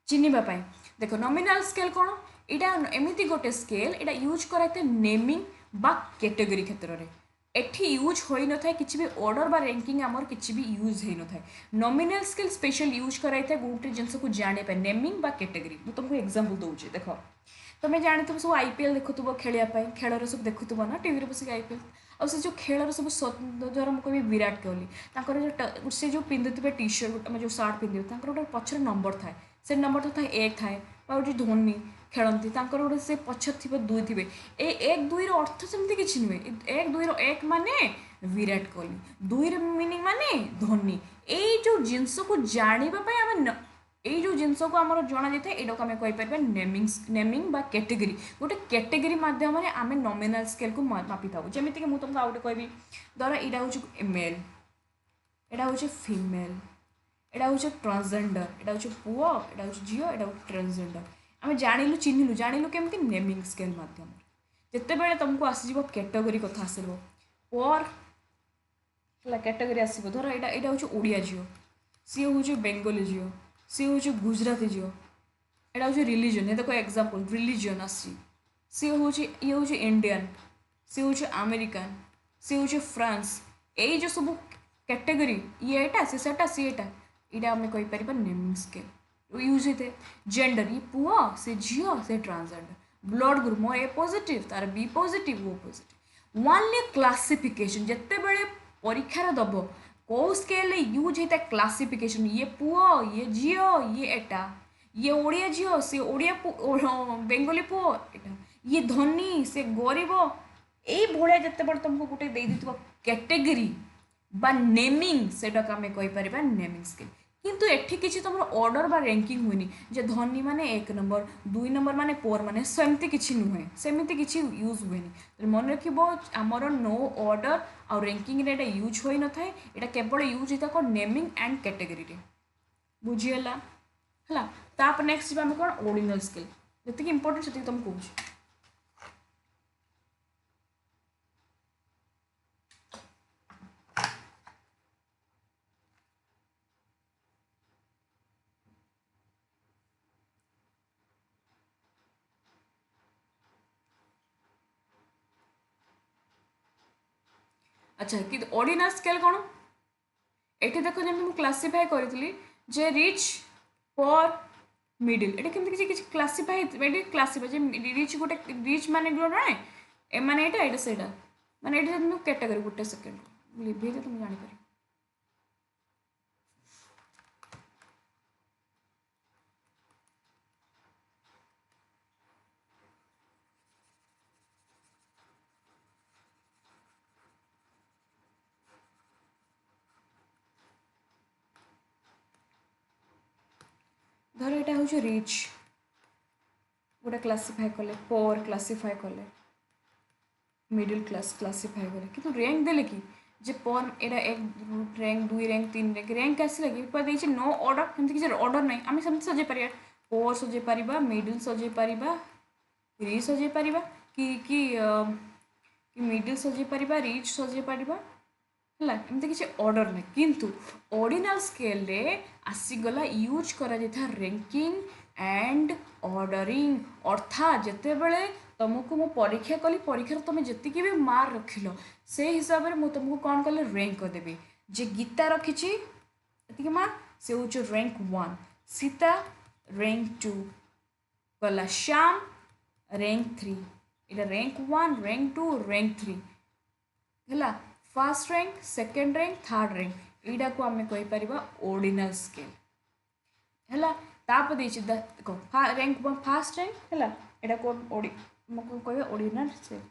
चिन्हवाई देख नॉमिनल स्केल कौन यहाँ एमती गोटे स्केल यहाँ यूज कराए नेमिंग बा कैटेगरी क्षेत्र में एठी यूज हो न था कि भी ऑर्डर बा रैंकिंग आमर कि भी यूज हो न था नॉमिनल स्केल स्पेशल यूज कराई था गोटे जिनस को जानापी नेमिंग बा कैटेगरी मुझे तुमको एग्जांपल दूसरी देख तुम्हें जानी सब आईपीएल देखुव खेलने खेल सब देखुव ना टीवी बस आईपीएल और से जो खेल सब द्वारा मुझे विराट कोहली से जो पिंधुवे टी शर्ट जो सार्ट पिंधे गोटे पचर नंबर थाए से नंबर तो था एक थाए गोटे धोनी खेलती गोटे से पछ थी दुई थे एक दुई अर्थ सेमती किसी नुहे एक दुई एक माने विराट कोहली दुई मीनिंग माने धोनी ये जो जिनस को जानापी आम यही जो जिनस को आम जना जाए यहाँ को आम कहीपर नेमिंग बा कैटेगरी गोटे कैटेगरी मध्यम आम नॉमिनल स्केल को मापी था जमीक मुझे तुमको आउटे कहबी धर यहाँ हूँ मेल यहाँ हूँ फीमेल यहाँ हूँ ट्रांसजेंडर यहाँ हूँ पुओ यहाँ हूँ झील यहाँ हूँ ट्रांसजेंडर आम जानलु चिन्हलु जानलु केमती नेमिंग स्केल मध्यम जिते बड़े तुमको आसो कैटेगरी कथ आसो पर कैटेगरी आसो धर यहाँ हूँ ओडिया झील सी हूँ बेंगली झील सी हूँ गुजराती झील यहाँ हूँ रिलीजन ये देखो एग्जांपल रिलीजन आसी सी हूँ ये हूँ इंडियन सी हूँ अमेरिकान सी हूँ फ्रांस यही जो सब कैटेगरी ये सी सेटा सी यहाँ आम कहीपर नेमिंग स्केल यूज होते जेंडर ये पुओ से झील से ट्रांसजेंडर ब्लड ग्रुप मोर ए पॉजिटिव तार B positive O positive only classification जिते बड़े परीक्षार दब कौ स्केल यूज होता है क्लासिफिकेशन ये पुओ ये झील ये एटा ये ओडिया झील से ओडिया बेंगली पुओ एटा ये धनी से गरीब यही भाया जिते बड़े तुमको गोटे कैटेगरी बा नेमिंग से आम कहीपर नेमिंग स्केल किंतु एठी किसी तुम ऑर्डर बा रैंकिंग हुए जे धनी माने एक नंबर दुई नंबर माने पोर माने सेमती किसी नुहे सेमती किसी यूज हुए तो मन रख आमर नो ऑर्डर आ रैंकिंग रे यूज हो न थाए यहाँ केवल यूज होता कौन नेमिंग एंड कैटेगरी बुझीगला है ताप नेक्स्ट आम कौन ऑर्डिनल स्केल जी इंपोर्टेंट से तुम कह अच्छा कि ऑर्डिनल स्केल कौन ये देख जमी मुझे क्लासीफाए करी जे रिच पर मिडिल ये कमी किसी क्लासीफाई क्लासीफाई रिच गोटे रिच मान ना एम यहाँ से माने ये कैटेगरी गोटे सेकेंड लिभे तुम जापर धर यहाँ हूँ रिच गोटे क्लासीफाए कले पोर क्लासीफाए कले मिडिल क्लास क्लासीफाए कले कि रैंक देले कि जे पर एटा एक रैंक 2 रैंक 3 रैंक रैंक आसला कि पर देछि नो ऑर्डर हम किसी ऑर्डर नहीं आम सेमती सजे पारिबा पोर सजे पारिबा मिडिल सजे पारिबा री सजे पारिबा कि मिडिल सजे पारिबा रिच सजे पारिबा है एमती किसी ऑर्डर नहीं किंतु ऑर्डिनल स्केल रे आसीगला यूज करा जाता रैंकिंग एंड ऑर्डरिंग अर्थात जिते बड़े तुमको मु परीक्षा कली परीक्षा तुम जी भी मार्क रखिल से हिसाब से मुझे तुमको कौन कले रैंक करदेवी जे गीता रखी मार्क से हूँ रैंक 1 सीता रैंक 2 गला श्याम रैंक 3 इटा रैंक 1 रैंक 2 रैंक 3 है first rank second rank third rank यटा को आम कहीपर ऑर्डिनल स्केल है तापर देख रैंक फास्ट रैंक है यहाँ कौन कह ऑर्डिनल स्केल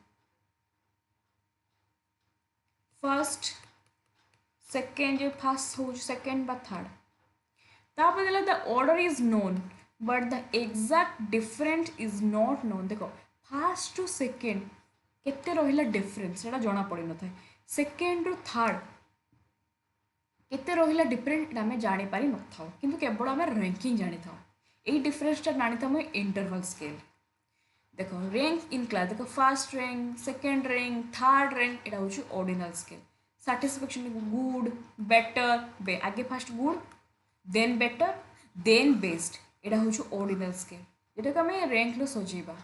फर्स्ट सेकेंड जो फास्ट हो सेकेंड बा थर्ड तापर देला the order is known but the exact difference is not known देखो फास्ट टू सेकेंड केते रहिला डिफरेंस सेटा जना पड़ी न थाए सेकेंड रु थर्ड केते रहिला डिफरेंट आम जानी पारि न थाओ किंतु केवल आम रैंकिंग जानी थाओ यही डिफरेंसटा जानी था इंटरवल स्केल देखो रैंक इन क्लास देखो first rank second rank third rank यहाँ हूँ ordinal scale satisfaction good better बे आगे fast good then better then best यहाँ हूँ ऑर्डिनल स्केल जोटा कि आम रैंक लो सजेबा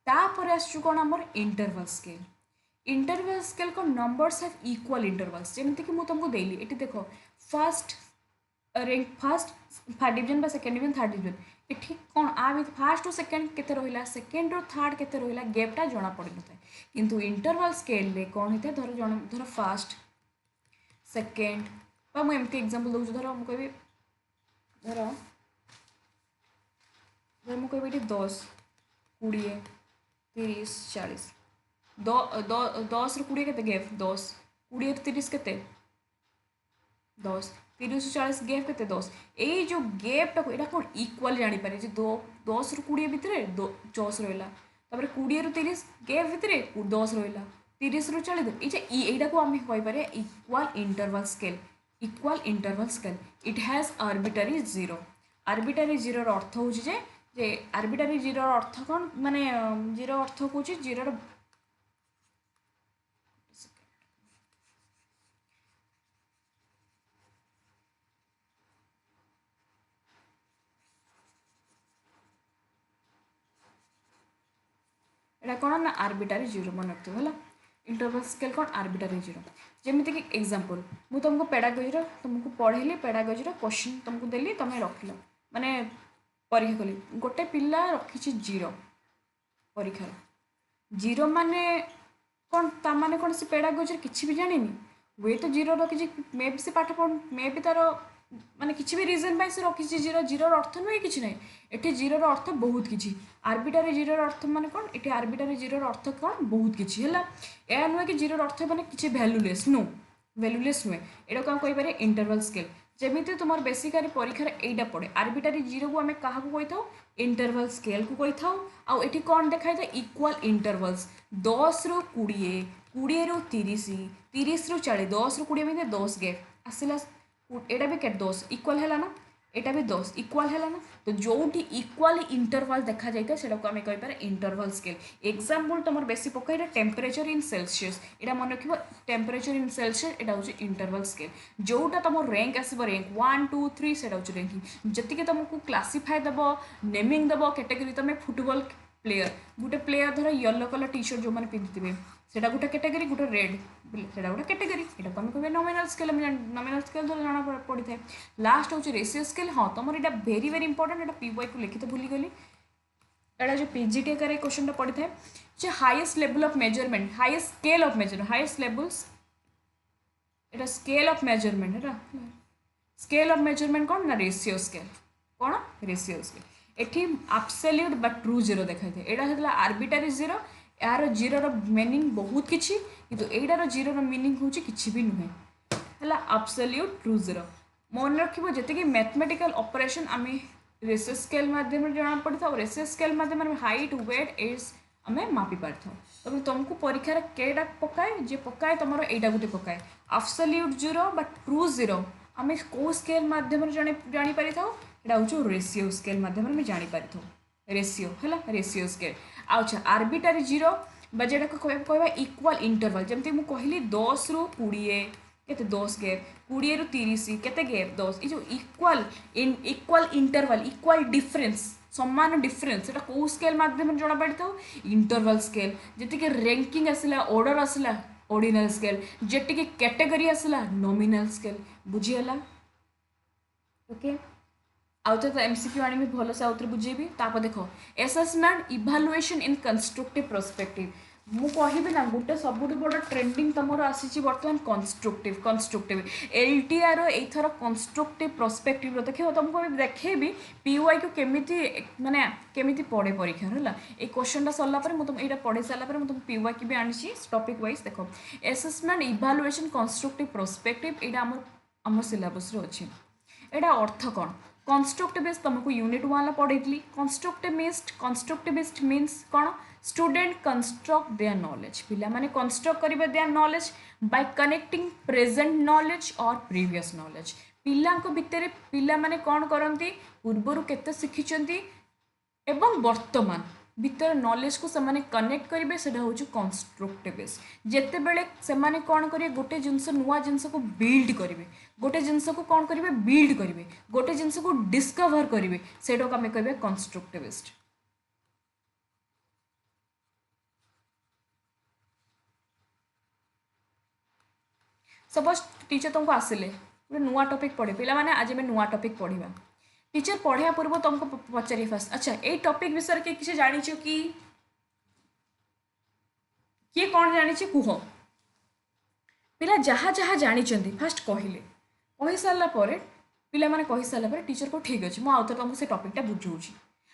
तापर आसचु कौन आमर इंटरवल स्केल इंटरवल स्केल को नंबर्स हैव इक्वल इंटरवल्स जमीती कि मुझे तुमको देली ये देख फर्स्ट रैंक फर्स्ट डिवीजन बा सेकेंड डिवीजन थर्ड डिवीजन ये कौन आ फास्ट टू सेकेंड केते रहिला सेकेंड रु थर्ड केते रहिला गैपटा जना पड़ी न थाए किंतु इंटरवल स्केल रे कौन होता है धर फर्स्ट सेकेंड बा मु एमती एग्जांपल दउछु धर मु कहबी धर मु कहबी 10 20 30 40 10 ରୁ 20 केते गैप 10 20 ରୁ 30 केते 10 30 ରୁ 40 गैप केते 10 एई जो गैपटा को एटा कोन इक्वल जानि पारे जे 10 ରୁ 20 भितरे 10 रहिला तापर 20 ରୁ 30 गैप भितरे 10 रहिला 30 ରୁ 40 एटा को आम कहि पारे equal interval scale it has arbitrary zero अर्थ हूँ जे आर्बिटरी जीरो अर्थ कौन माने जीरो अर्थ कौन जीरो एटा कौन ना आर्बिटरी जीरो मन रखते है इंटरवल स्केल कौन आर्बिटरी जीरो जमीती कि एग्जांपल मु तुमको पेडागोजी तुमको पढ़ेली पेडागोजी क्वेश्चन तुमको देली तुम रखिल माने परीक्षा कली गोटे पिला रखी जीरो परीक्षार जीरो माने कौन ता माने कौन से पेडागोजी किसी भी जानी हुए तो जीरो रखी मे भी से पाठ पढ़ मे भी तार माने किसी भी रिजन से रखी जीरो अर्थ नुहे कि ना ये जीरो अर्थ बहुत किसी आर्बिटरी जीरो अर्थ माने कौन ये आर्बिटरी जीरो अर्थ कौन बहुत किसी है यह नुहे कि जीरो अर्थ माने किसी वैल्यूलेस नुहे यहाँ कौन कहीपर इंटरवल स्केल जमीती तुम बेसिकाली परीक्षार यहीटा पड़े आर्बिटरी जीरो को आम क्या कही था इंटरवल स्केल को कही था आउ ये कौन देखा था इक्वल इंटरवल्स 10 ରୁ 20 20 ରୁ 30 30 ରୁ 40 10 ରୁ 20 भितर 10 गैप आसला एटा भी केट 10 इक्वल है ना एटा भी 10 इक्वल है ना तो जोटी इक्वल इंटरवल देखा जाए से आम कहीपर इंटरवल स्केल एग्जांपल तुम बेसी पकड़ टेम्परेचर इन सेल्सियस यहाँ मन रख टेम्परेचर इन सेल्सियस यहाँ हूँ इंटरवल स्केल जोटा तुम रैंक आसो रैंक 1 2 3 से रैंकिंग जी तुमको क्लासीफाए दब नेमिंग दब कैटेगरी तुम फुटबॉल प्लेयर गोटे प्लेयर धर येलो कलर टी शर्ट जो मैंने पिंधि सेटा गोटे कैटेगरी गोटे रेड सेटा गोटे कैटेगरी यहाँ को आम कह नॉमिनल स्केल धर जाना पड़ी था लास्ट हूँ रेशियो स्केल हाँ तुम यहाँ वेरी वेरी इंपोर्टेंट यहाँ पीवाई को लिखित भूलीगली एटा जो पीजीटी आकार क्वेश्चन पड़ी था जो highest level of measurement highest scale of measurement highest levels Etah scale of measurement है स्केल ऑफ मेजरमेंट कौन ना रेशियो स्केल कौन रेशियो स्केल एटी एब्सोल्यूट बा ट्रू जीरो देखा था यहाँ होता आर्बिटरी जीरो यार जीरो मीनिंग बहुत किसी किंतु एटार जीरो मीनिंग हूँ कि भी नुहे है एब्सोल्यूट ट्रू जीरो मन रख जी मैथमेटिकल ऑपरेशन आम रेशियो स्केल माध्यम जना पड़ी था रेशियो स्केल माध्यम हाइट वेट एज आम मापी पारि था तुमको परीक्षार केटा पकाए जे पकाए तुम एटा गोटे पकाए अब्सोल्यूट जीरो बा ट्रू जीरो आम कौ स्केल माध्यम जानीपारि था यहाँ हूँ रेशियो स्केल माध्यम जानीपारि था रेशियो है रेशियो स्केल अच्छा आर्बिट्रारी जीरो बजेटा कहवा इक्वाल इंटरवल जमती मुझे कहली 10 रु 20 केते 10 गैप 20 रु 30 केते गैप 10 ये जो इक्वाल इंटरवल इक्वाल डिफरेंस समान डिफरेंस এটা কোউ স্কেল মাধ্যমে জনা পড়িথাও ইন্টারভাল স্কেল যেতিকে র্যাঙ্কিং আসলা অর্ডর আসলা অর্ডিনাল স্কেল যেটিকে ক্যাটেগরি আসলা নমিনাল স্কেল বুঝিলা ओके आउ तो एमसीक्यू आनी भलसे आउ थे बुझेबी तापर देख एसेसमेंट इभालुएशन इन कंस्ट्रक्टिव पर्सपेक्टिव मु कहबी ना गोटे सबुठ बड़ ट्रेंडिंग तुमर आसी बर्तमान कंस्ट्रक्टिव एलटीआर एथर कंस्ट्रक्टिव पर्सपेक्टिव देखो तुमको देखेबी पीवाई को केमिति माने केमिति पड़े परीक्षा है ये क्वेश्चन सरला मुझे यहाँ पढ़े सारापर मुझे पीवाई की भी आनी टॉपिक वाइज देख एसेसमेंट इभालुएशन कंस्ट्रक्टिव पर्सपेक्टिव यहाँ आम सिलेबस अच्छी एटा अर्थ कौन कंस्ट्रक्टिविस्ट तुमको यूनिट 1 पढ़ी कंस्ट्रक्टिविस्ट मीन्स कौन स्टूडेंट कंस्ट्रक्ट देयर नॉलेज पिला माने कंस्ट्रक्ट करिवे their knowledge by connecting present knowledge और प्रीवियस नॉलेज पिला भितर पिला माने कौन करती पूर्वर केते शिखिचंती एवं वर्तमान भितर नॉलेज को से कनेक्ट करेंगे से हूँ कंस्ट्रक्टिविस्ट जिते बड़े से कौन करेंगे गोटे जिनस नुआ जिनस को बिल्ड करेंगे गोटे जिनस को कौन करेंगे बिल्ड करेंगे गोटे जिनस को डिस्कवर करेंगे से आम कह कंस्ट्रक्टिविस्ट सपोज टीचर तुमको आसिले गोटे नुआ टॉपिक पढ़े पिला माने आज आम नुआ टॉपिक पढ़ा टीचर पढ़ा पूर्व तुमको पचारे फास्ट अच्छा ये टॉपिक विषय के किसी जानी कि किए कौन जानी कुह पिला जहाँ जहाँ जानी फास्ट कहले कही सारापर पिला माने कही सारापर टीचर को ठीक अच्छे मुझे तुमको से टॉपिकटा बुझाऊँगी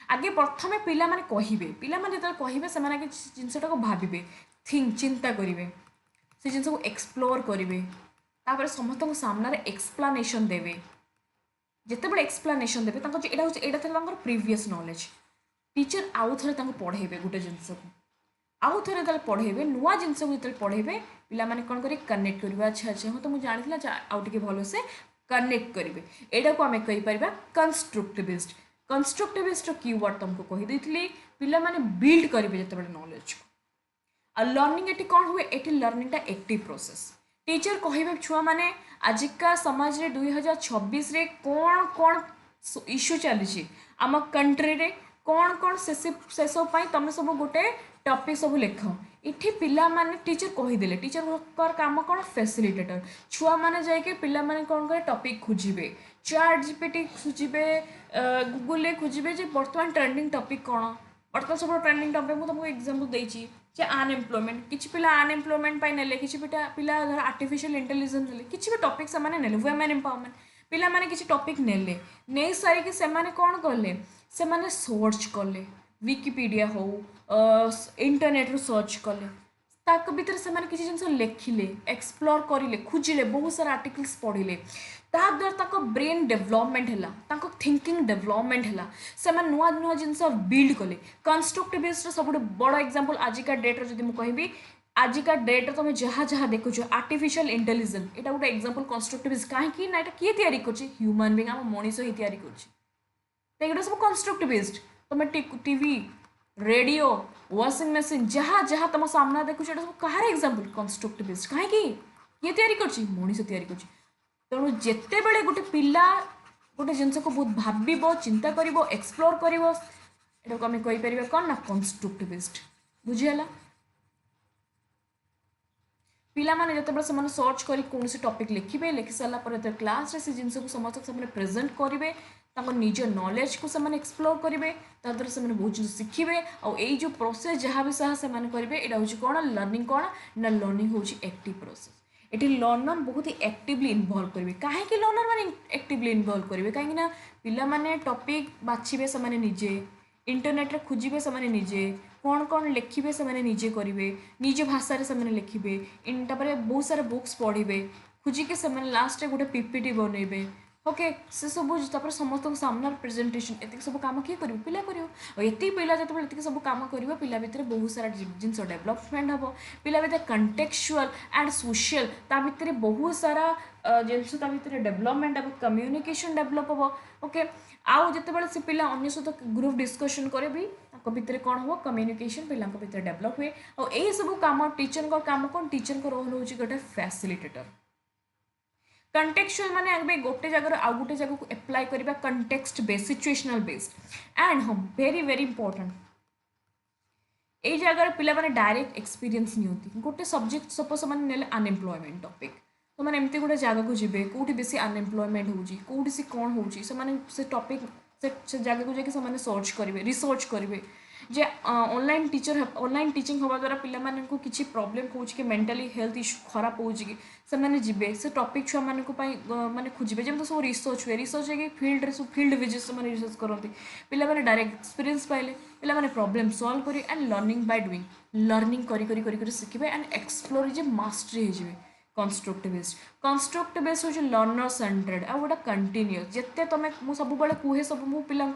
आगे प्रथम पिला माने कहिबे पिला माने जब कहिबे से माने जिनसटा को भाबिबे थिंक चिंता करिवे से जिनस को एक्सप्लोर करिवे तापर समस्त सामने एक्सप्लानेशन देवे जिते बड़े एक्सप्लानेशन देवे यहाँ प्रीवियस नॉलेज टीचर आउ थे पढ़ेबे गोटे जिनस को आउ थे जो पढ़ेबे नुआ जिनस को जो पढ़ेबे पिला माने कौन करेंगे कनेक्ट करेंगे अच्छा अच्छा हाँ तो मुझे जानी आउ टे भलसे कनेक्ट करेंगे यहाँ को आम कहीपर कंस्ट्रक्टिविस्ट कंस्ट्रक्टिविस्ट कीवर्ड तुमको कहीदी पिला माने बिल्ड करेंगे जिते बड़े नॉलेज को आ लर्निंग ये कौन हुए ये लर्निंगटा एक्टिव प्रोसेस टीचर कहे छुआ मैंने आजिका समाज रे 2026 रे कौन कौन इश्यू चली आम कंट्री रे कौन कौन से सब तुम सब गोटे टॉपिक सब लिख इठी पिला माने टीचर कहीदे टीचर काम कौन फैसिलिटेटर छुआ मैंने जाके पिला माने कौन करे टॉपिक खोजे चैट जीपीटी खोजे गूगल खोजे बर्तमान ट्रेंडिंग टॉपिक कौन बर्तमान सब ट्रेंडिंग टॉपिक मुझे तुमको एग्जांपल देछि जे अनएम्प्लॉयमेंट किसी पिला अनएम्प्लॉयमेंट पाई नेले किसी पिला आर्टिफिशियल इंटेलिजेंस नेले किसी भी टॉपिक से माने नेले वुमेन एम्पावरमेंट पिला माने किसी टॉपिक नेले नहीं सारी से माने कौन कले से माने सर्च कले विकिपीडिया हो इंटरनेट रू सर्च कले ताक भीतर से माने किसी जिनस लिखिले एक्सप्लोर करिले खोजिले बहुत सारा आर्टिकल्स पढ़िले ता द्वारा ब्रेन डेवलपमेंट है थिंकिंग डेवलपमेंट है से नुआ नुआ जिनस बिल्ड कले कंस्ट्रक्टिविस्ट सब बड़ एग्जांपल आजिका डेट्रे जब मुझे कहि आजिका डेट्रे तुम जहाँ जहाँ देखुच आर्टिफिशियल इंटेलिजेंस यहाँ गोटे एग्जांपल कंस्ट्रक्टिविस्ट कहीं ना यहाँ किए तैयारी कर ह्यूमन बीइंग आम मनीष ही तैयारी कर सब कंस्ट्रक्टिविस्ट तुम टीवी रेडियो वाशिंग मशीन जहाँ जहाँ तुम सामना देखुच सब कहार एग्जांपल कंस्ट्रक्टिविस्ट कहीं किए तैयारी कर मनीष तैयारी कर तेणु जिते बड़े गोटे पिला गोटे जिनस को बहुत भाव चिंता कर एक्सप्लोर कर आम कहीपर कौन ना कंस्ट्रक्टिविस्ट बुझीगला पिला माने जते बड़े से सर्च कर कौन टॉपिक लिखिबे लिखि सारा पर क्लास रे से जिनस को समस्त से प्रेजेंट करेंगे निज नॉलेज को से एक्सप्लोर करेंगे ताद्वारा से बहुत जिन शिखे और यही जो प्रोसेस जहाँ भी सह से करेंगे यहाँ हूँ कौन लर्निंग कौन ना लर्निंग हूँ एक्टिव प्रोसेस ये लर्नर बहुत ही एक्टिवली इनवल्व करेंगे कहीं लर्नर मैंने एक्टिवली इनवल्व करेंगे कहीं पिला माने टॉपिक बाछिबे से निजे इंटरनेट रे खोजिबे से निजे कौन कौन लिखिबे से निजे करेंगे निज भाषा से लिखिबे बहुत सारा बुक्स पढ़े खोजिके से लास्ट गोटे पीपीटी बनइबे ओके से सब समस्त सामना प्रेजेंटेशन एत सब कम किए कर पिला कर ये पिला जो ये सब कम कर पिला भितर बहुत सारा जिन डेवलपमेंट हम पिला भितर कंटेक्चुअल एंड सोशल ता भितर बहुत सारा जिनस भितर डेवलपमेंट हम कम्युनिकेशन डेवलप हम ओके आउ जिते से पिला अन्य सहित ग्रुप डिस्कसन करे भी भितर कौन हम कम्युनिकेशन पिला भितर डेवलप हुए और यही सब कम टीचर काम कौन टीचर रोल हूँ गोटे फैसिलिटेटर कंटेक्चुअल माने आगे गोटे जगह आउ गोटे जगह को अप्लाई करबा context based situational based and हम वेरी वेरी इंपोर्टेंट ये जगह पिला माने डायरेक्ट एक्सपीरियंस नियंती गोटे सब्जेक्ट सपोज मैंने नेले अनएम्प्लॉयमेंट टॉपिक तो मैंने एमती गोटे जगह को जीवे कौटी बेसी अनएम्प्लॉयमेंट होउची कौटी से कौन होउची से टॉपिक से जगह को जाके सर्च करेंगे रिसर्च करेंगे जे ऑनलाइन टीचिंग हवा द्वारा पिला माने को किसी प्रॉब्लम हो कि मेंटली हेल्थ इश्यू खराब हो कि से माने जिबे से टॉपिक छुआ माने को माने खोजिबे जेम तो सब रिसर्च हुए रिसर्च है फील्ड रे सब फील्ड विजिट से माने रिसर्च करते पिला माने डायरेक्ट एक्सपीरियंस पाइले पिला माने प्रॉब्लम सॉल्व करी and learning by doing learning करी करी करी करी सिखिबे एंड एक्सप्लोर जे मास्टरी हो जिवे कंस्ट्रक्टिविस्ट हूँ लर्नर सेंटर्ड आ गोटे कंटिन्यूअस जिते तुम मुझे सब कहे सब मो पिला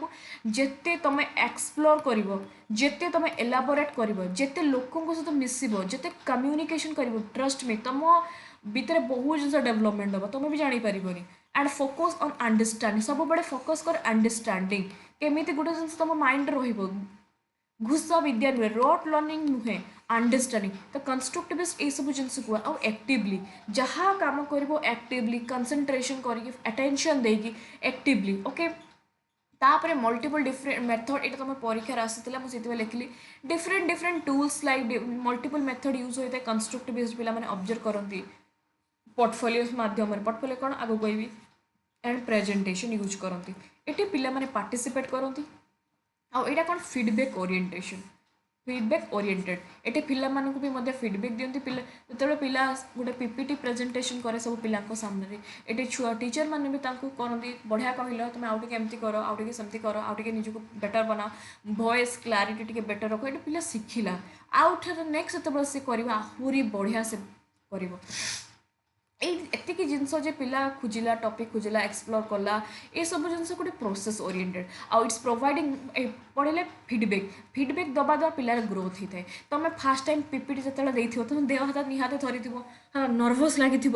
जिते तुम एक्सप्लोर कर जिते तुम एलाबोरेट कर जिते लोकों सहित मिसब जिते कम्युनिकेशन कर ट्रस्ट में तुम भितर बहुत जिन डेवलपमेंट हम तुम भी जापर एंड फोकस ऑन अंडरस्टैंडिंग सब बड़े फोकस कर अंडरस्टैंडिंग केमी गोटे जिन तुम माइंड रही घुस विद्या नुहे रट लर्निंग नुहे अंडरस्टैंडिंग तो कंस्ट्रक्टिविस्ट ये सब जिन कह आउ एक्टिवली जहाँ कम कर एक्टिवली कंसंट्रेशन करके अटेंशन देकी एक्टिवली ओके तापर मल्टीपल डिफरेंट मेथड ये तुम परीक्षार आसाला मुझे लिखिली different different tools like multiple method use होता है कंस्ट्रक्टिविस्ट पिला माने ऑब्जर्व करती पोर्टफोलियो माध्यम पोर्टफोलियो कौन आगे कहबी एंड प्रेजेंटेशन यूज करती ये पिला माने पार्टिसिपेट करती आईटा कौन फीडबैक ओरिएंटेड ये पिला मानक भी फीडबैक दिखती पिला जो पिला गोटे पीपीटी प्रेजेंटेशन करे सब पिला सामने ये छुआ टीचर मैंने भी करती बढ़िया कहल तुम आउटे एमती कर आउटे सेमती कर आउटे निजक बेटर बना वॉइस क्लारिटी टे बेटर रख ये पिला शिखिला आउ नेक्स्ट जो सी कर आहरी बढ़िया से कर एतिक जिनस पिला खोजिला टॉपिक खोजिला एक्सप्लोर कला ये सब जिन गोटे प्रोसेस ओरिएंटेड आउ इट्स प्रोवाइडिंग पढ़े फीडबैक दबा द्वारा पिलार ग्रोथ होता है तुम फास्ट टाइम पीपीटी जो तुम देह हाथ निहाते थरी हाँ नर्भस लगी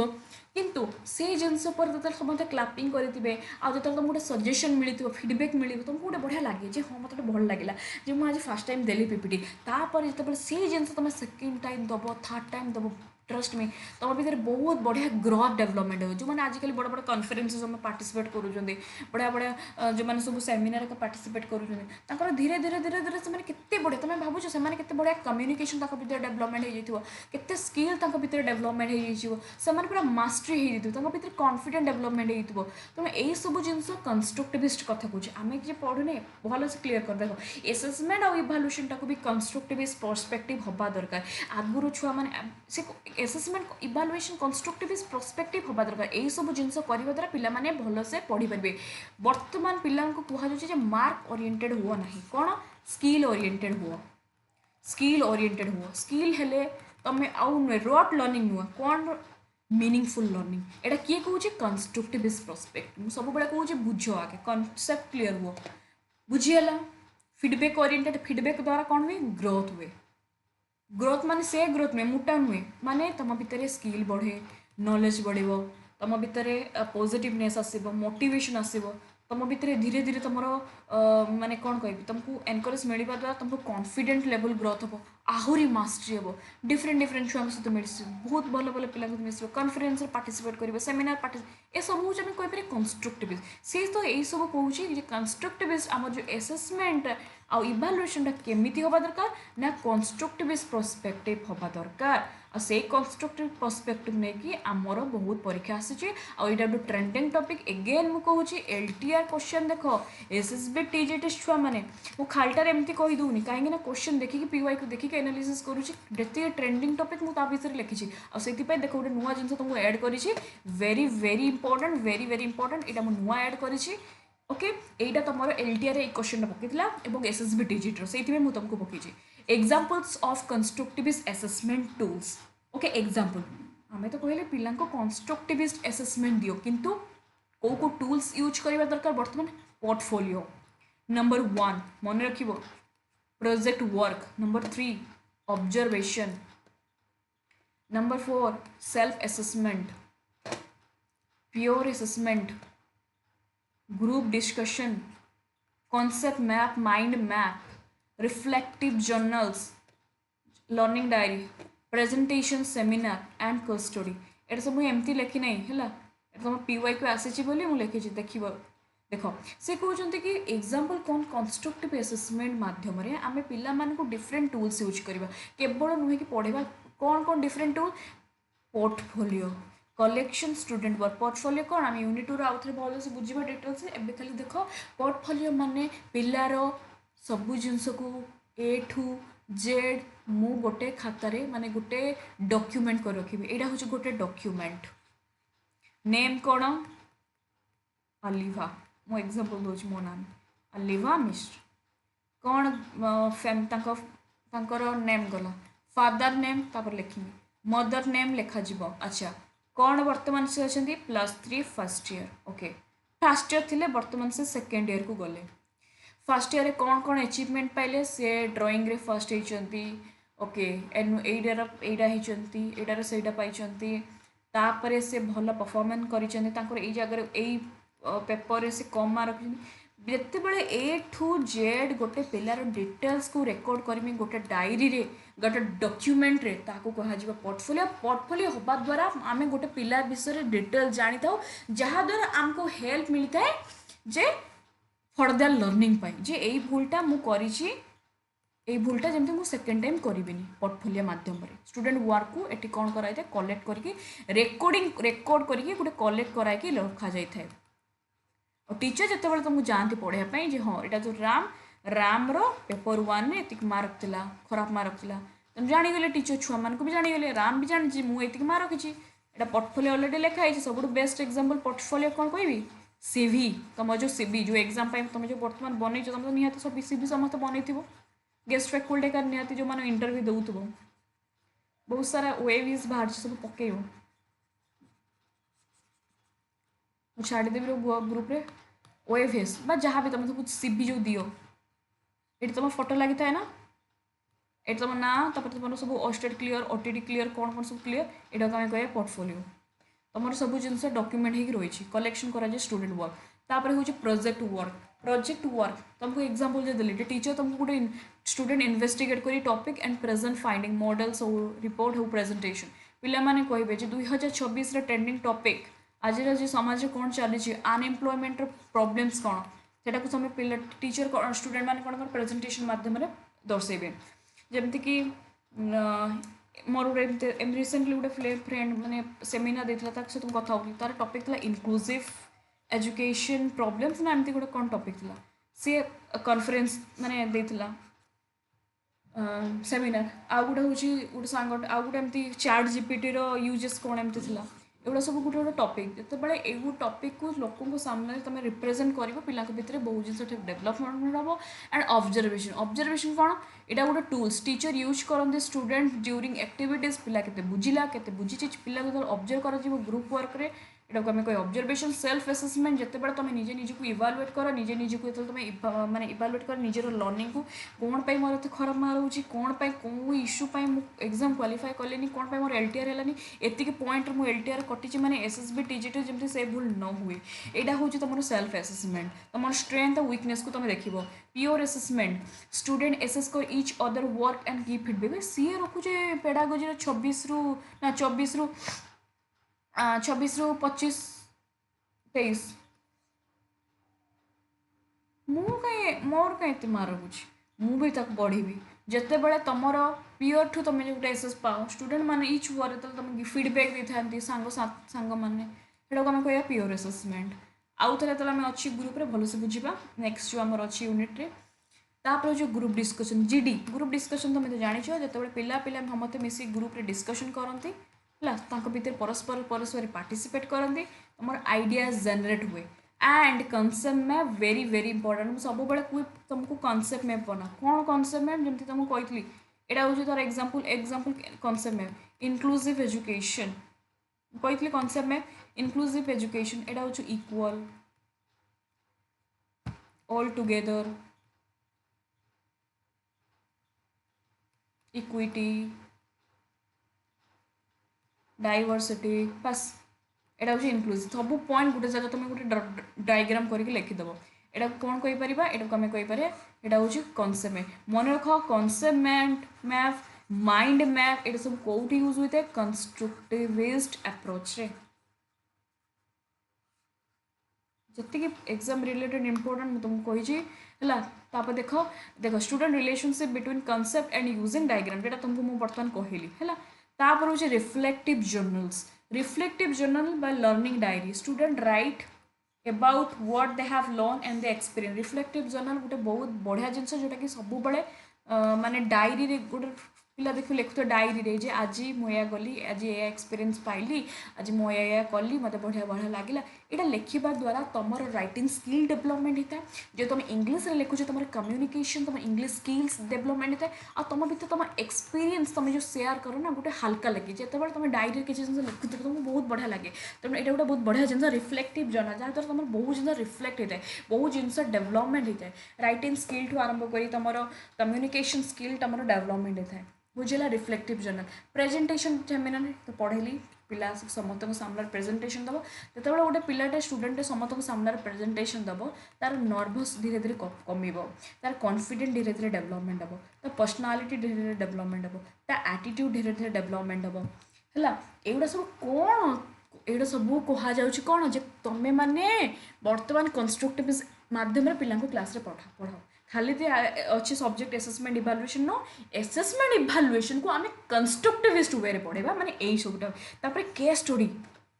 किंतु से जिनस पर जो समस्त क्लापिंग करेंगे आज जो तुमको गोटे सजेसन मिली फीडबैक मिले तुमको गोटे बढ़िया लगे जो हाँ मतलब भल लगे जो मुझे फास्ट टाइम देली पीपीटी तापर जो से जिनस तुम सेकेंड टाइम दब थर्ड टाइम दब ट्रस्ट में तुम भर बहुत बढ़िया ग्रोथ डेवलपमेंट हो जो मैंने आजिकल बड़ बड़ कन्फरेन्स में पार्टिसिपेट कर बढ़िया बढ़िया जो मैंने सब सेमिनार को पार्टिसिपेट कर धीरे धीरे धीरे धीरे से बढ़िया तुम भावुच से बढ़िया कम्युनिकेशन भर डेवलपमेंट होते स्किल भर डेवलपमेंट हो पूरा मास्टरी हो भर कॉन्फिडेंट डेवलपमेंट हो तेणु यही सब जिन कंस्ट्रक्टिविस्ट कथा कहे आम कि पढ़ुने भल से क्लीयर कर देख एसेसमेंट और इभालुएसन टाक भी कंस्ट्रक्टिविस्ट पर्सपेक्टिव हवा दरकार आगुरी छुआ मैंने एसेसमेंट इभालुएसन कंस्ट्रक्टिविस्ट पर्सपेक्टिव हवा दरकार यही सब जिनस करने द्वारा पिलामाने भल से पढ़ी पारे वर्तमान पिला कहुचे मार्क ओरिएंटेड हुआ ना कौन स्किल ओरिएंटेड हुआ स्किल हेले तुम आउ नुहे रट लर्निंग नुह कौन मीनिंगफुल लर्निंग एटा किए कहे कंस्ट्रक्टिविस्ट पर्सपेक्टिव सब बड़े कहे बुझ आगे कॉन्सेप्ट क्लीयर हुआ बुझीगला फीडबैक ओरिएंटेड फीडबैक द्वारा कौन हुए ग्रोथ माने से ग्रोथ नुहे मोटा नुहे माने तुम भितर स्किल बढ़े नॉलेज बढ़ तुम भितर पॉजिटिवनेस आसब मोटिवेशन आसब तुम भितर धीरे धीरे तुम माने कौन कह तुमको एनकरेज मिलवा द्वारा तुमको कॉन्फिडेंट लेवल ग्रोथ हम आहरी मास्टरी हम डिफरेंट छुआ सहित मिल बहुत भल भल पिला मिस कन्फरेन्स पार्टिसिपेट करेंगे सेमिनार पार्टिसिपेट ये सब हूँ कहीपर कंस्ट्रक्टिविस्ट से तो यही सब कहे कंस्ट्रक्टिविस्ट आम जो एसेसमेंट आउ इभालुएसन केमिति हवा दरकार ना कंस्ट्रक्टिविस्ट पर्सपेक्टिव हवा दरकार आ से कंस्ट्रक्टिव पर्सपेक्टिव नहीं कि आमर बहुत परीक्षा आसी आईटा गोटे ट्रेंडिंग टॉपिक एगेन मुझे कहूँ एलटीआर क्वेश्चन देख एसएसबी टीजी टेस्ट छुआ मैंने मुझे खालटार एमती कहीदूनी कहीं क्वेश्चन देखिए पीवाई को देखिए एनालिसिस करुँचे ट्रेंडिंग टॉपिक मुझे विषय लिखी से देख गोटे नुआ जिन तुमको ऐड करी very very important very very important यहाँ मुझे नुआ ऐड करी ओके यहीटा तुम एलटीआर क्वेश्चन पकईला एसएसबी टीजीटर से मुझे तुमको पकई examples of constructivist assessment tools okay example आम तो कहले पिला कंस्ट्रक्टिविस्ट एसेसमेंट दियो किंतु को टूल्स यूज करवा दरकार बर्तमान पोर्टफोलियो नंबर 1 मन रखिबो project work number 3 observation number 4 self assessment peer assessment group discussion concept map mind map reflective journals learning diary presentation seminar and case study एटा सब एमती लिखी ना है तुम पीवाई को आसी बोली मुझे लिखी देख देख से कहते कि एग्जाम्पल कौन कंस्ट्रक्टिव असेसमेंट मध्यम आम पे डिफरेंट टूल्स यूज करवा केवल नुहे कि पढ़ा कौन कौन different tool portfolio collection student work portfolio कौन आम यूनिट 2 आउ थे भल से बुझा डिटेल्स एवं खाली देख पोर्टफोलियो माने पिलार सबू जिनस को ए ठू जेड मु गोटे खातार माने गोटे डॉक्यूमेंट कर रखी यहाँ हूँ गोटे डॉक्यूमेंट नेम कौन अलिभा मो एग्जांपल दूसरी मो नाम अलिभा मिश्र कौन तांकर नेम गला फादर नेम तापर लिखी मदर नेम लिखा जीवो अच्छा कौन वर्तमान से अच्छा +3 first year okay first year थिले वर्तमान से सेकेंड ईयर को गले फर्स्ट ईयर कौन कौन अचीवमेंट पाइले से ड्राइंग रे फर्स्ट होती ओके एटार से पाई तापर से भल परफॉर्मेंस कर जगह यही पेपर से कम मार्क जिते बड़े ए ठू जेड गोटे पिलार डिटेल्स को रेकॉर्ड करमी गोटे डायरी रे गोटे डॉक्यूमेंट रे ताको कहा जीवा पोर्टफोलियो पोर्टफोलियो होबा द्वारा आमे गोटे पिला विषय डिटेल जानी थाउ जहा द्वारा हमको हेल्प मिलता है जे फर्दर लर्निंग पाई जे एई भूलटा मु करिछि एई भूलटा जेमते मु सेकंड टाइम करिबिनी पोर्टफोलियो माध्यम रे स्टूडेंट वर्क को एटी कोन कराई थाए कलेक्ट करके रेकॉर्ड करके गोटे कलेक्ट कराई के रखा जाई थाए और टीचर जिते बड़े तुमको जाती पढ़ाई जे हाँ यहाँ जो राम पेपर 1 में एतिक मार्क थिला खराब मार्क थिला तुम जानीगले टीचर छुआ मान को भी जानीगले राम भी जानी मुझे एतिक मार्क रखी एटा पोर्टफोलियो ऑलरेडी लिखाई सब बेस्ट एग्जांपल पोर्टफोलियो कौन कहबी सीवी तुम जो सीवी जो एग्जाम तुम जो बर्तमान बनई तुम तो निहत सब सीवी समस्त बनई गेस्ट फैकल्टी का निहत जो मैंने इंटरव्यू दौथब बहुत सारा वेबीज बाहर सब पकेब छाड़देवी ग्रुप रे ओएफएस बा जहाँ भी तुम सब सीवी जो दियो ये तुम फोटो लगी था ना ये तुम ना तुम सब ओस्टेट क्लियर ओटीटी क्लियर कौन कौन सब क्लियर यहाँ को कह पोर्टफोलियो तुम सब जिन डॉक्यूमेंट हो रही कलेक्शन करा स्टूडेंट वर्क तापर हूँ प्रोजेक्ट वर्क तुमको एग्जांपल जो देली टीचर तुमको गोटे स्टूडेंट इन्वेस्टिगेट करी topic and present finding models हो रिपोर्ट हो प्रेजेंटेशन पिला माने कहबे जे 2026 ट्रेंडिंग टॉपिक आज समाज कौन चली अनएम्प्लॉयमेंट प्रोब्लेम्स कौन से समय पिला टीचर स्टूडेंट मैंने कौन प्रेजेंटेशन मध्यम दर्शेबे जमती कि मोर गोटे रिसेंटली गोटे फ्रेंड मैंने सेमिनार देता सहित कथा होती तार टॉपिक था इनक्लूसिव एजुकेशन प्रॉब्लम्स ना एमती गोटे कौन टॉपिक था सी कॉन्फ्रेंस माने देता सेमिनार आउ गोटे हूँ गोटे सांग आउ गोटे एमती चैट जीपीटी यूजेस कौन एमती था एगुड़ा सब गोटे गोटे टॉपिक जिते बड़े एगु टॉपिक को लोकों सामने तुम रिप्रेजेंट कर पिला भितर बहुत जिन डेवलपमेंट हम एंड ऑब्जर्वेशन कौन यहाँ गोटे टूल्स टीचर यूज करते स्टूडेंट ड्यूरिंग एक्टिविटीज पिला के बुझिला के बुझी पिला को ऑब्जर्व कर ग्रुप वर्क रे यहाँ को आम कह ऑब्जर्वेशन सेल्फ असेसमेंट जिते बड़े तुम निजे निजक इवालुएट कर निजे निजक तुम माने इवालुएट कर निजर लर्निंग को कौन पाई मोर एत खराब मार्क हो कौन पाई कौ इश्यू पाई एग्जाम क्वालिफाई कलेनी कौन पाई मोर एलटीआर है एतिक पॉइंट मु एलटीआर कटी माने एसएसबी टीजीटी जमी से भूल न हुए यहाँ हूँ तुम सेल्फ असेसमेंट तुम स्ट्रेंथ और वीकनेस को तुम देख प्योर असेसमेंट स्टूडेंट एसेस कर each other work and give feedback सी रखुचे पेडागोजी 26 रु 26 रु 25 23 मोर कहीं मार्क हो भी पढ़ी जिते बड़े तुम पियर ठू तुम जो एसेस पाओ स्टूडेंट मैंने इच वर तुम फीडबैक दे था सांग मैंने को आम कह प्योर असेसमेंट आउ थे आम अच्छी ग्रुप रे भलसे बुझा नेक्स्ट जो आम अच्छी यूनिट रे तापर जो group discussion GD group discussion तुम तो जाच जो पिला पिला समस्त मिसी ग्रुप रे डिस्कशन करती भितर परस्पर पार्टिसिपेट करती तुम आइडियाज जनरेट हुए and concept map very very important सब बड़े तुमको कॉन्सेप्ट मैप बना कौन कॉन्सेप्ट मैप जमी तुमको कही यहाँ हूँ तार example concept map inclusive education कही कॉन्सेप्ट में इनक्लूसिव एजुकेशन एटा हूँ equal all together equity diversity बस एटा हूँ इनक्लूसिव सब पॉइंट गोटे जगह तुम गोटे डायग्राम करके लिखिदेव एटा कौन कहीपर एटा आम कहीपर एटा हूँ कॉन्सेप्ट मन रख कॉन्सेप्ट मैप माइंड मैप ये सब कौटी यूज होता है कंस्ट्रक्टिविस्ट अप्रोच रे जी एग्जाम रिलेटेड इंपोर्टेंट तुमको कही है देख देख student relationship between concept and using diagram जेटा तुमको मुझे बर्तमान कहली है तापर हूँ reflective journal by learning diary student write about what they have learn and they experience reflective journal गोटे बहुत बढ़िया जिनस जोटा कि सब बड़े माने डायरी रे गोटे पिला देखो लिखुए डायरी रे जे आज मुझे गली आज ये एक्सपीरियंस पाइली आज मुझे कली मत बढ़िया बढ़िया लगे यहाँ लिखा द्वारा तुम राइटिंग स्किल डेवलपमेंट होता है जो तुम इंग्लीश रे लिखुच तुम कम्युनिकेशन तुम इंग्लीश स्किल्स डेवलपमेंट होता है आ तुम भर तुम एक्सपीरियंस तुम जो शेयर कर ना गोटे हल्का लगे जिते तुम डायरी किसी जिन लिखुथ तुमको बहुत बढ़िया लगे तेणु यहाँ गोटे बहुत बढ़िया जिन रिफ्लेक्टिव जर्नल जहाँ द्वारा तुम बहुत जिन रिफ्लेक्ट होता है बहुत जिन डेवलपमेंट होता है राइटिंग स्किल ठू आरंभ कर तुम कम्युनिकेशन स्किल तुम डेवलपमेंट होता है बुझेगा रिफ्लेक्टिव जर्नल प्रेजेंटेशन मैंने तो पढ़ेली पिला समस्त सामने प्रेजेंटेशन दब जो गोटे पिलाटे स्टूडेंट समस्त सामने प्रेजेंटेशन दब तार नर्भस धीरे धीरे कम तार कॉन्फिडेंट धीरे धीरे डेवलपमेंट हम तो पर्सनालीटी धीरे धीरे डेवलपमेंट हम ता एटीट्यूड धीरे धीरे डेवलपमेंट हम है एगुड़ा सब कौन एगुड़ा सब कहुच कौन जे तुम मैंने बर्तमान कंस्ट्रक्टिव माध्यम पिला क्लास पढ़ाओ खाली तो अच्छे subject assessment evaluation no assessment evaluation को आम कंस्ट्रक्टिविस्ट वे पढ़ेगा माने यही सबटा केस स्टडी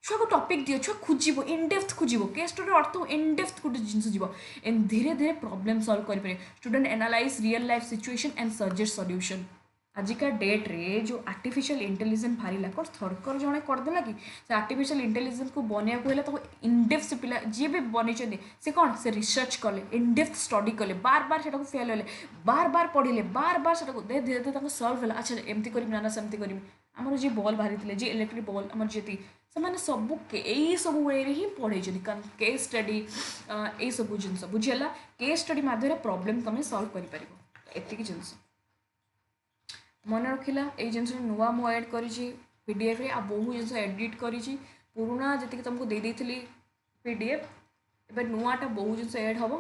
छुआ को टॉपिक दियो छुआ खोजिबो इन डेप्थ खोजिबो केस स्टडी अर्थ इन डेप्थ गोटे जिन जीव एंड धीरे धीरे प्रॉब्लम सॉल्व करें student analyse real life situation and suggest solution आजिका डेट रे जो आर्टिफिशियल इंटेलिजेंस बाहर कौन थरकर जड़े करदेला कि से आर्टिफिशियल इंटेलिजेंस को बनवाक है तो इनडेप्थ से पिला जी भी बन से कौन से रिसर्च कले इनडेप्थ स्टडी कले बार बार से फेल होले बार बार पढ़ले बार बार से धीरे धीरे सल्व है अच्छा एमती करी ना सेमती करी आमर जी बल्ब बाहरी जी इलेक्ट्रिक बल्ब आम जी से सब यही सब वे ही पढ़े केस स्टडी यही सब जिन बुझीगला केस स्टडी मध्यम प्रॉब्लम तुम सल्व कर जिनस मन रखिला ये जिन नुआ मु ऐड करी पीडीएफ रे आ बहु जिन एडिट करी पुराना जी तुमको दे देती पीडीएफ एवं नुआटा बहु जिन ऐड हम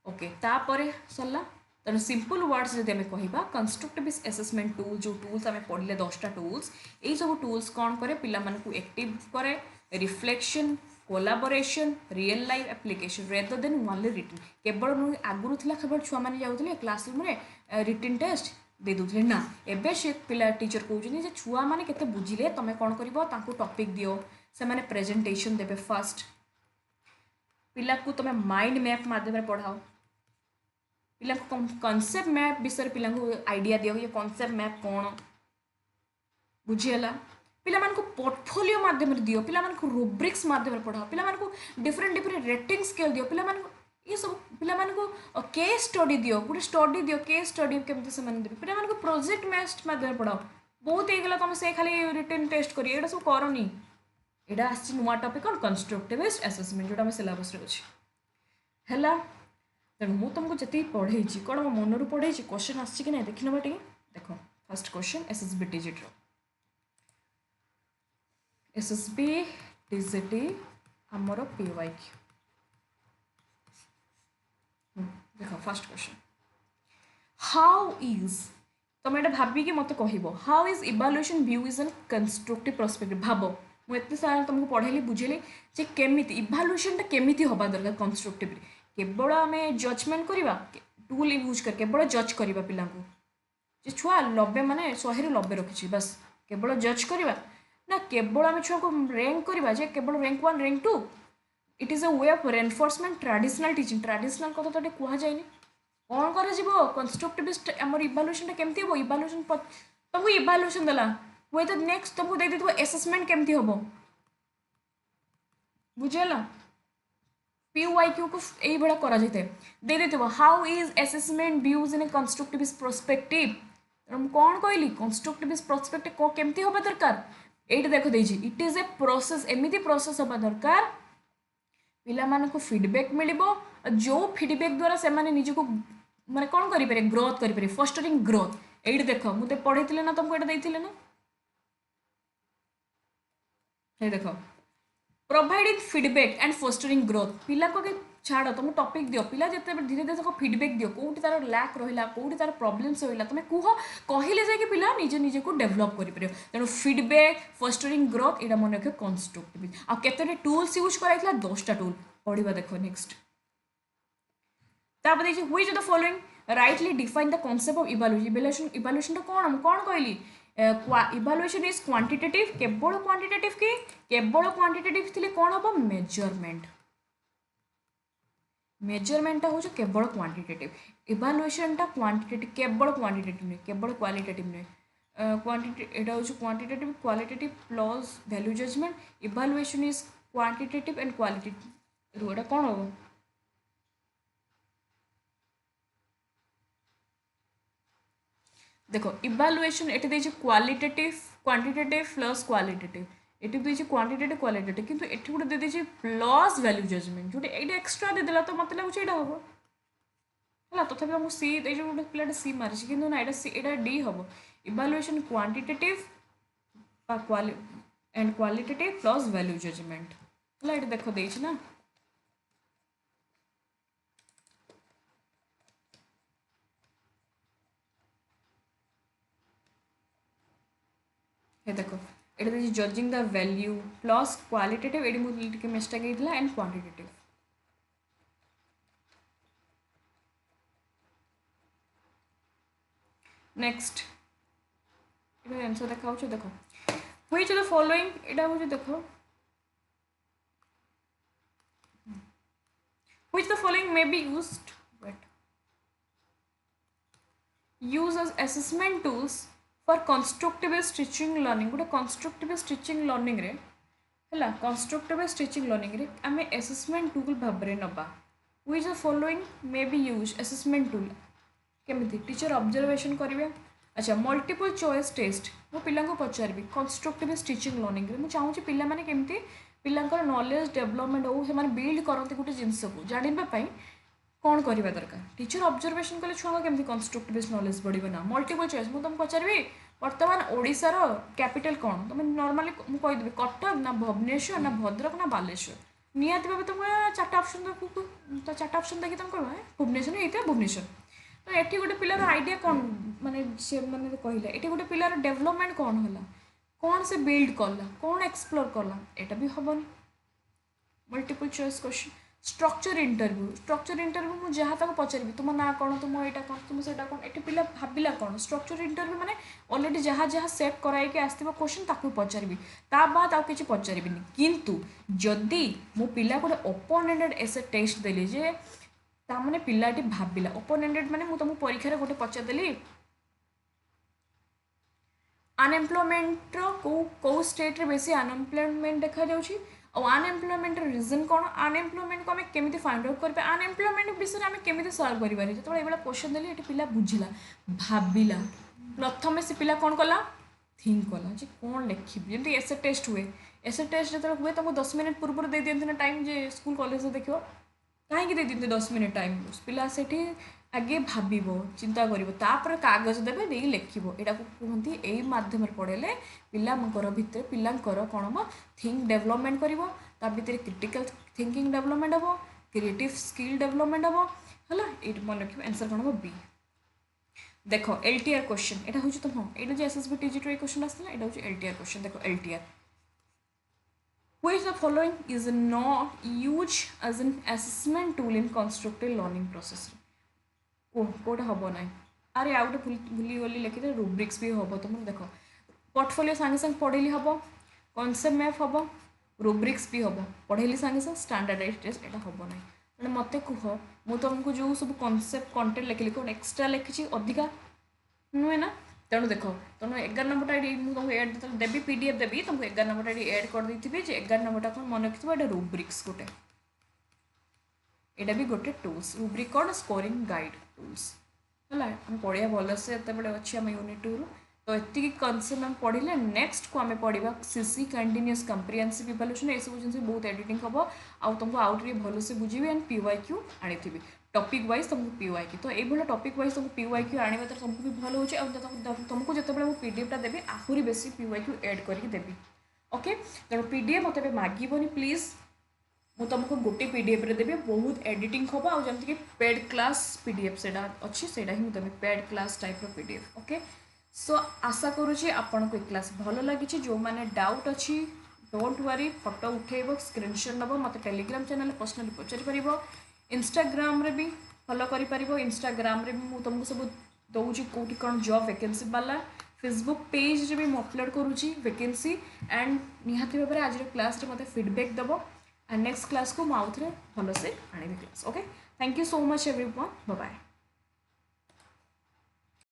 ओके तापर सरला तेणु सिंपल वर्ड्स जब आम कह कंस्ट्रक्टिव एसेसमेंट टूल जो टूल्स आम पढ़ले 10टा टूल्स यही सब टूल्स कौन करे पिला मानकु एक्टिव करे reflection collaboration real life application rather than only written केवल आगुरी केवल छुआ मैंने जाऊे क्लासरूम रिटन टेस्ट दे दूसरे ना एबे से पिला टीचर कहते छुआ मैंने केते बुझिले तुम कौन कर टॉपिक दियो से मैंने प्रेजेंटेशन देबे फर्स्ट पिला को तुम माइंड मैप माध्यम पढ़ाओ पिला कॉन्सेप्ट मैप विषय पिला आइडिया दियो ये कॉन्सेप्ट मैप कौन बुझीगला पिला मानकु पोर्टफोलियो माध्यम दियो पिला मानकु रूब्रिक्स माध्यम पढ़ाओ पिला मानकु डिफरेंट डिफरेंट रेटिंग स्केल दियो पिला मानकु ये सब पिला मानकु केस स्टडी दियो गोटे स्टडी दियो केस स्टडी केमती से देवे पिला मानकु प्रोजेक्ट मैच माध्यम पढ़ाओ बहुत होगा तुम से खाली रिटन टेस्ट करी एटा सब करनी एटा आसी नुआ टॉपिक कौन कंस्ट्रक्टिविस्ट एसेसमेंट जोटा सिलेबस रे अछि हैला तेणु मुझे तुमको जी पढ़े कौन मो मन पढ़े क्वेश्चन आसी कि ना देख ना टे देख first question SSB digit SSB digit आमर पीवाईक्यू देख फर्स्ट क्वेश्चन हाउ इज तुम ये भाविकी मत कह how is evaluation view is an constructive perspective भाव मुझे सारा तुमको पढ़ेली बुझेली जे केमी इवाल्युएशन केमी हवा दरकार कंस्ट्रक्टिव केवल आम जजमेंट करवा टूल यूज कर केवल जज करवा पिला जे छुआ 90 माने 100 ରୁ 90 रखी बस केवल जज करवा ना केवल आम छुआ को रैंक करवा जे केवल rank 1 rank 2 it is a way of reinforcement traditional teaching traditional कथा तो कह जाए कौन कर कंस्ट्रक्टिविस्ट आमर इवाल्युएशन केमती हम इवाल्युएशन तुमको इवाल्युएशन देला हुए तो नेक्स्ट तुमको दे देथिबो एसेसमेंट केमती हम बुझेला पीवाईक्यू को यही भाया करा दे देथिबो how is assessment views in a constructivist perspective तेणु कौन कहली कंस्ट्रक्टिविस्ट पर्सपेक्टिव केमती हवा दरकार ये देख दे इट इज ए प्रोसेस एमती प्रोसेस हवा दरकार पिला मानक फीडबैक मिलिबो जो फीडबैक द्वारा से माने निजको माने कौन करें ग्रोथ करें फस्टरिंग ग्रोथ ये देख मुझे पढ़े ना तुमको ये देते ना ये देख providing feedback and fostering growth पिला को छाड़ तुम टॉपिक दियो पिला जिते धीरे धीरे फीडबैक दियो कौटी तार लैक रहा कौटी तार प्रॉब्लम्स रहा तुम कह कहले जाकि पिला निज निजे को डेभलप कर तेणु फीडबैक फोस्टरिंग ग्रोथ यहाँ मन रखे कंस्ट्रक्टिव आ केतोटी टूल्स यूज कराइला 10टा टूल पढ़ा देख नेक्स्ट तापर देखिए which of the following rightly define the concept of evaluation evaluation कौन कौन कहली इवैल्यूएशन इज क्वांटिटेटिव केवल क्वांटिटेटिव की केवल क्वांटिटेटिव थिले कौन हम मेजरमेंट मेजरमेंट हो केवल क्वांटिटेटिव इवैल्यूएशन टा क्वांटिटेटिव केवल क्वांटिटेटिव नहीं केवल क्वालिटेटिव नहीं क्वांटिटी एटा हो quantitative qualitative plus value judgement evaluation is quantitative and qualitative एटा कौन हो देखो इवैल्यूएशन एटी देछि क्वालिटेटिव क्वांटिटेटिव प्लस क्वालिटेटिव एटी देछि क्वांटिटेटिव क्वालिटेटिव किंतु एटी गुटे दे देछि प्लस वैल्यू जजमेंट जोटे एटा एक्स्ट्रा दे देला तो मत लागु एटा हबो हला तथापि हमहु सी ए जो गुटे प्लेट सी मारिछि किंतु ना एटा सी एटा डी हबो evaluation quantitative and qualitative plus value judgement हला एटा देखो देछि ना देखो ये judging the value plus qualitative ये मुझे मिस्टेक होता एंड क्वांटिटेटिव नेक्स्ट ये आंसर देखा देखो व्हिच ऑफ द फॉलोइंग एटा हो देखो which the following may be used use as assessment tools for constructive stitching learning गोटे कंस्ट्रक्टिव स्टिचिंग लर्निंग रे है कंस्ट्रक्टिव स्टिचिंग लर्निंग रे आम असेसमेंट टूल भाव में नवा which the following may B use assessment tool केमिति टीचर ऑब्जर्वेशन करेंगे अच्छा मल्टीपल चॉइस टेस्ट मो पिला पचारि कंस्ट्रक्टिव स्टिचिंग लर्निंग रे मु चाहूँ पिला माने केमिति पिलांकर नॉलेज डेवलपमेंट हो से बिल्ड करते गोटे जिनस को जानापी कौन करवा दरकार टीचर ऑब्जर्वेशन कले छुआ केमती कंस्ट्रक्टिव नॉलेज बढ़े ना मल्टीपल चॉइस मुझे तुमको पचारि बर्तमान ओडिशार कैपिटल कौन तुम नॉर्मली मुझे कहीदेवी कटक ना भुवनेश्वर ना भद्रक ना बालेश्वर निहाती भाव तुम चार्टा ऑप्शन तो चार्टा ऑप्शन देखिए तुम कह भुवनेश्वर नहीं भुवनेश्वर तो ये गोटे पिलार आइडिया कौन माने से माने कहले ये गोटे पिलार डेवलपमेंट कौन है कौन से बिल्ड कला कौन एक्सप्लोर कला यहाँ भी हेनी multiple choice question structure interview मुझे जहाँ तक पचारि तुम ना कौन तुम यहाँ कौन तुम से कौन ये पिला भाविला कौन स्ट्रक्चर इंटरव्यू माने ऑलरेडी जहाँ जहाँ सेट कराइके आसो क्वेश्चन ताकू पचारि ता बाद आउ किसी पचारि किंतु जदि मो पिला गोटे ओपन एंडेड एसे टेस्ट देली जे तामने पिलाटी भाविला ओपन एंडेड माने तुमको परीक्षा गोटे पचारदेली अनएम्प्लॉयमेंट को स्टेट रे बेसी अनएम्प्लॉयमेंट देखा जाउछि और अनएम्प्लॉयमेंट रीजन कौन अनएम्प्लॉयमेंट को आम केमी फाइंड आउट करें अनएम्प्लॉयमेंट विषय में केमी सल्व करें जो ये क्वेश्चन देली ये पिला बुझिला भाविला प्रथम से पिला कौन कला थिंक कला जे कौन लिखी जमी एसे टेस्ट हुए एसे टेस्ट जो हुए तुमको 10 मिनट पूर्व दे दिखते ना टाइम जे स्कूल कॉलेज देख कहीं दे दिखते 10 मिनट टाइम पिला से आगे भाव चिंता कर कागज देवे दे लिख यहाँ कहते यही मध्यम पढ़ेले पिलांकर भितर पिलांकर कौन हम थिंक डेवलपमेंट कर भितर क्रिटिकल थिंकिंग डेवलपमेंट हम क्रिएटिव स्किल डेवलपमेंट हम है ये मन रख आंसर कौन हम बी देख एलटीआर क्वेश्चन यहाँ हूँ तुम हाँ ये एसएसबी टीजीटी क्वेश्चन आसला यहाँ हूँ एलटीआर क्वेश्चन देख LTR Which the following is not used as an assessment tool in constructive learning process? कोटा हम ना अरे आउ गोटे भूली गली लिखी रूब्रिक्स भी हम तुम देख पोर्टफोलियो सांगे सांगे पढ़ेली हम कॉन्सेप्ट मैप हम रूब्रिक्स भी हम पढ़ेली सांगे सांगे स्टैंडर्डाइज टेस्ट यहाँ हम ना मैंने मत कह मुझे तुमको जो सब कॉन्सेप्ट कंटेंट लिखिली कौन एक्सट्रा लिखी अधिका नुहे ना तेणु देख तेणु 11 नंबरटा तुमको एड देवी पीडीएफ देवी तुमको 11 नंबरटा एड कर देती 11 नंबरटा कौन मन रखिए ये रूब्रिक्स गोटे यहाँ भी गोटे टूल्स रूब्रिक कौन स्कोरिंग गाइड टूल्स है हम पढ़िया भल से अच्छे आम यूनिट 2 रु तो ये कनसेप्ट आम पढ़े नेक्स्ट को आम पढ़ा सीसी कंटिन्यूअस कंप्रिहेंसिव इवैल्यूएशन ये सब जिन बहुत एडिटिंग हम आउ तुमको आउट भलसे बुझे एंड पीवाईक्यू आनी टॉपिक वाइज तुमको पीवाईक्यू तो ये द्वारा टॉपिक वाइज तुमको पीवाईक्यू आने तो तुमको भी भल हो तुमको जो पीडीएफ देवी आहरी बेसी पीवाईक्यू एड करके देवी ओके तेणु पीडीएफ मत मागबनी प्लीज मुझे तुमको गोटे पीडीएफ रे देवी बहुत एडिटिंग हम आउ जमीक पेड क्लास पीडीएफ से अच्छी से ही मुझे paid class type PDF okay so आशा करुँचे आपन को क्लास भल लगी जो मैंने डाउट अच्छी डोंट वरी फोटो उठेब स्क्रीनशॉट नब मत टेलीग्राम चैनल पर्सनली पचारि पार इंस्टाग्राम रे भी फॉलो करि पारिबो इंस्टाग्राम रे भी मु तुमको सब दउची कोठी कौन जॉब वैकेंसी वाला फेसबुक पेज रे भी मु अपलोड करूची वैकेंसी एंड निहाती भाव आज क्लास रे मते फीडबैक दबो एंड नेक्स्ट क्लास को मु आउथरे भलो से आनिबी class okay thank you so much everyone bye bye.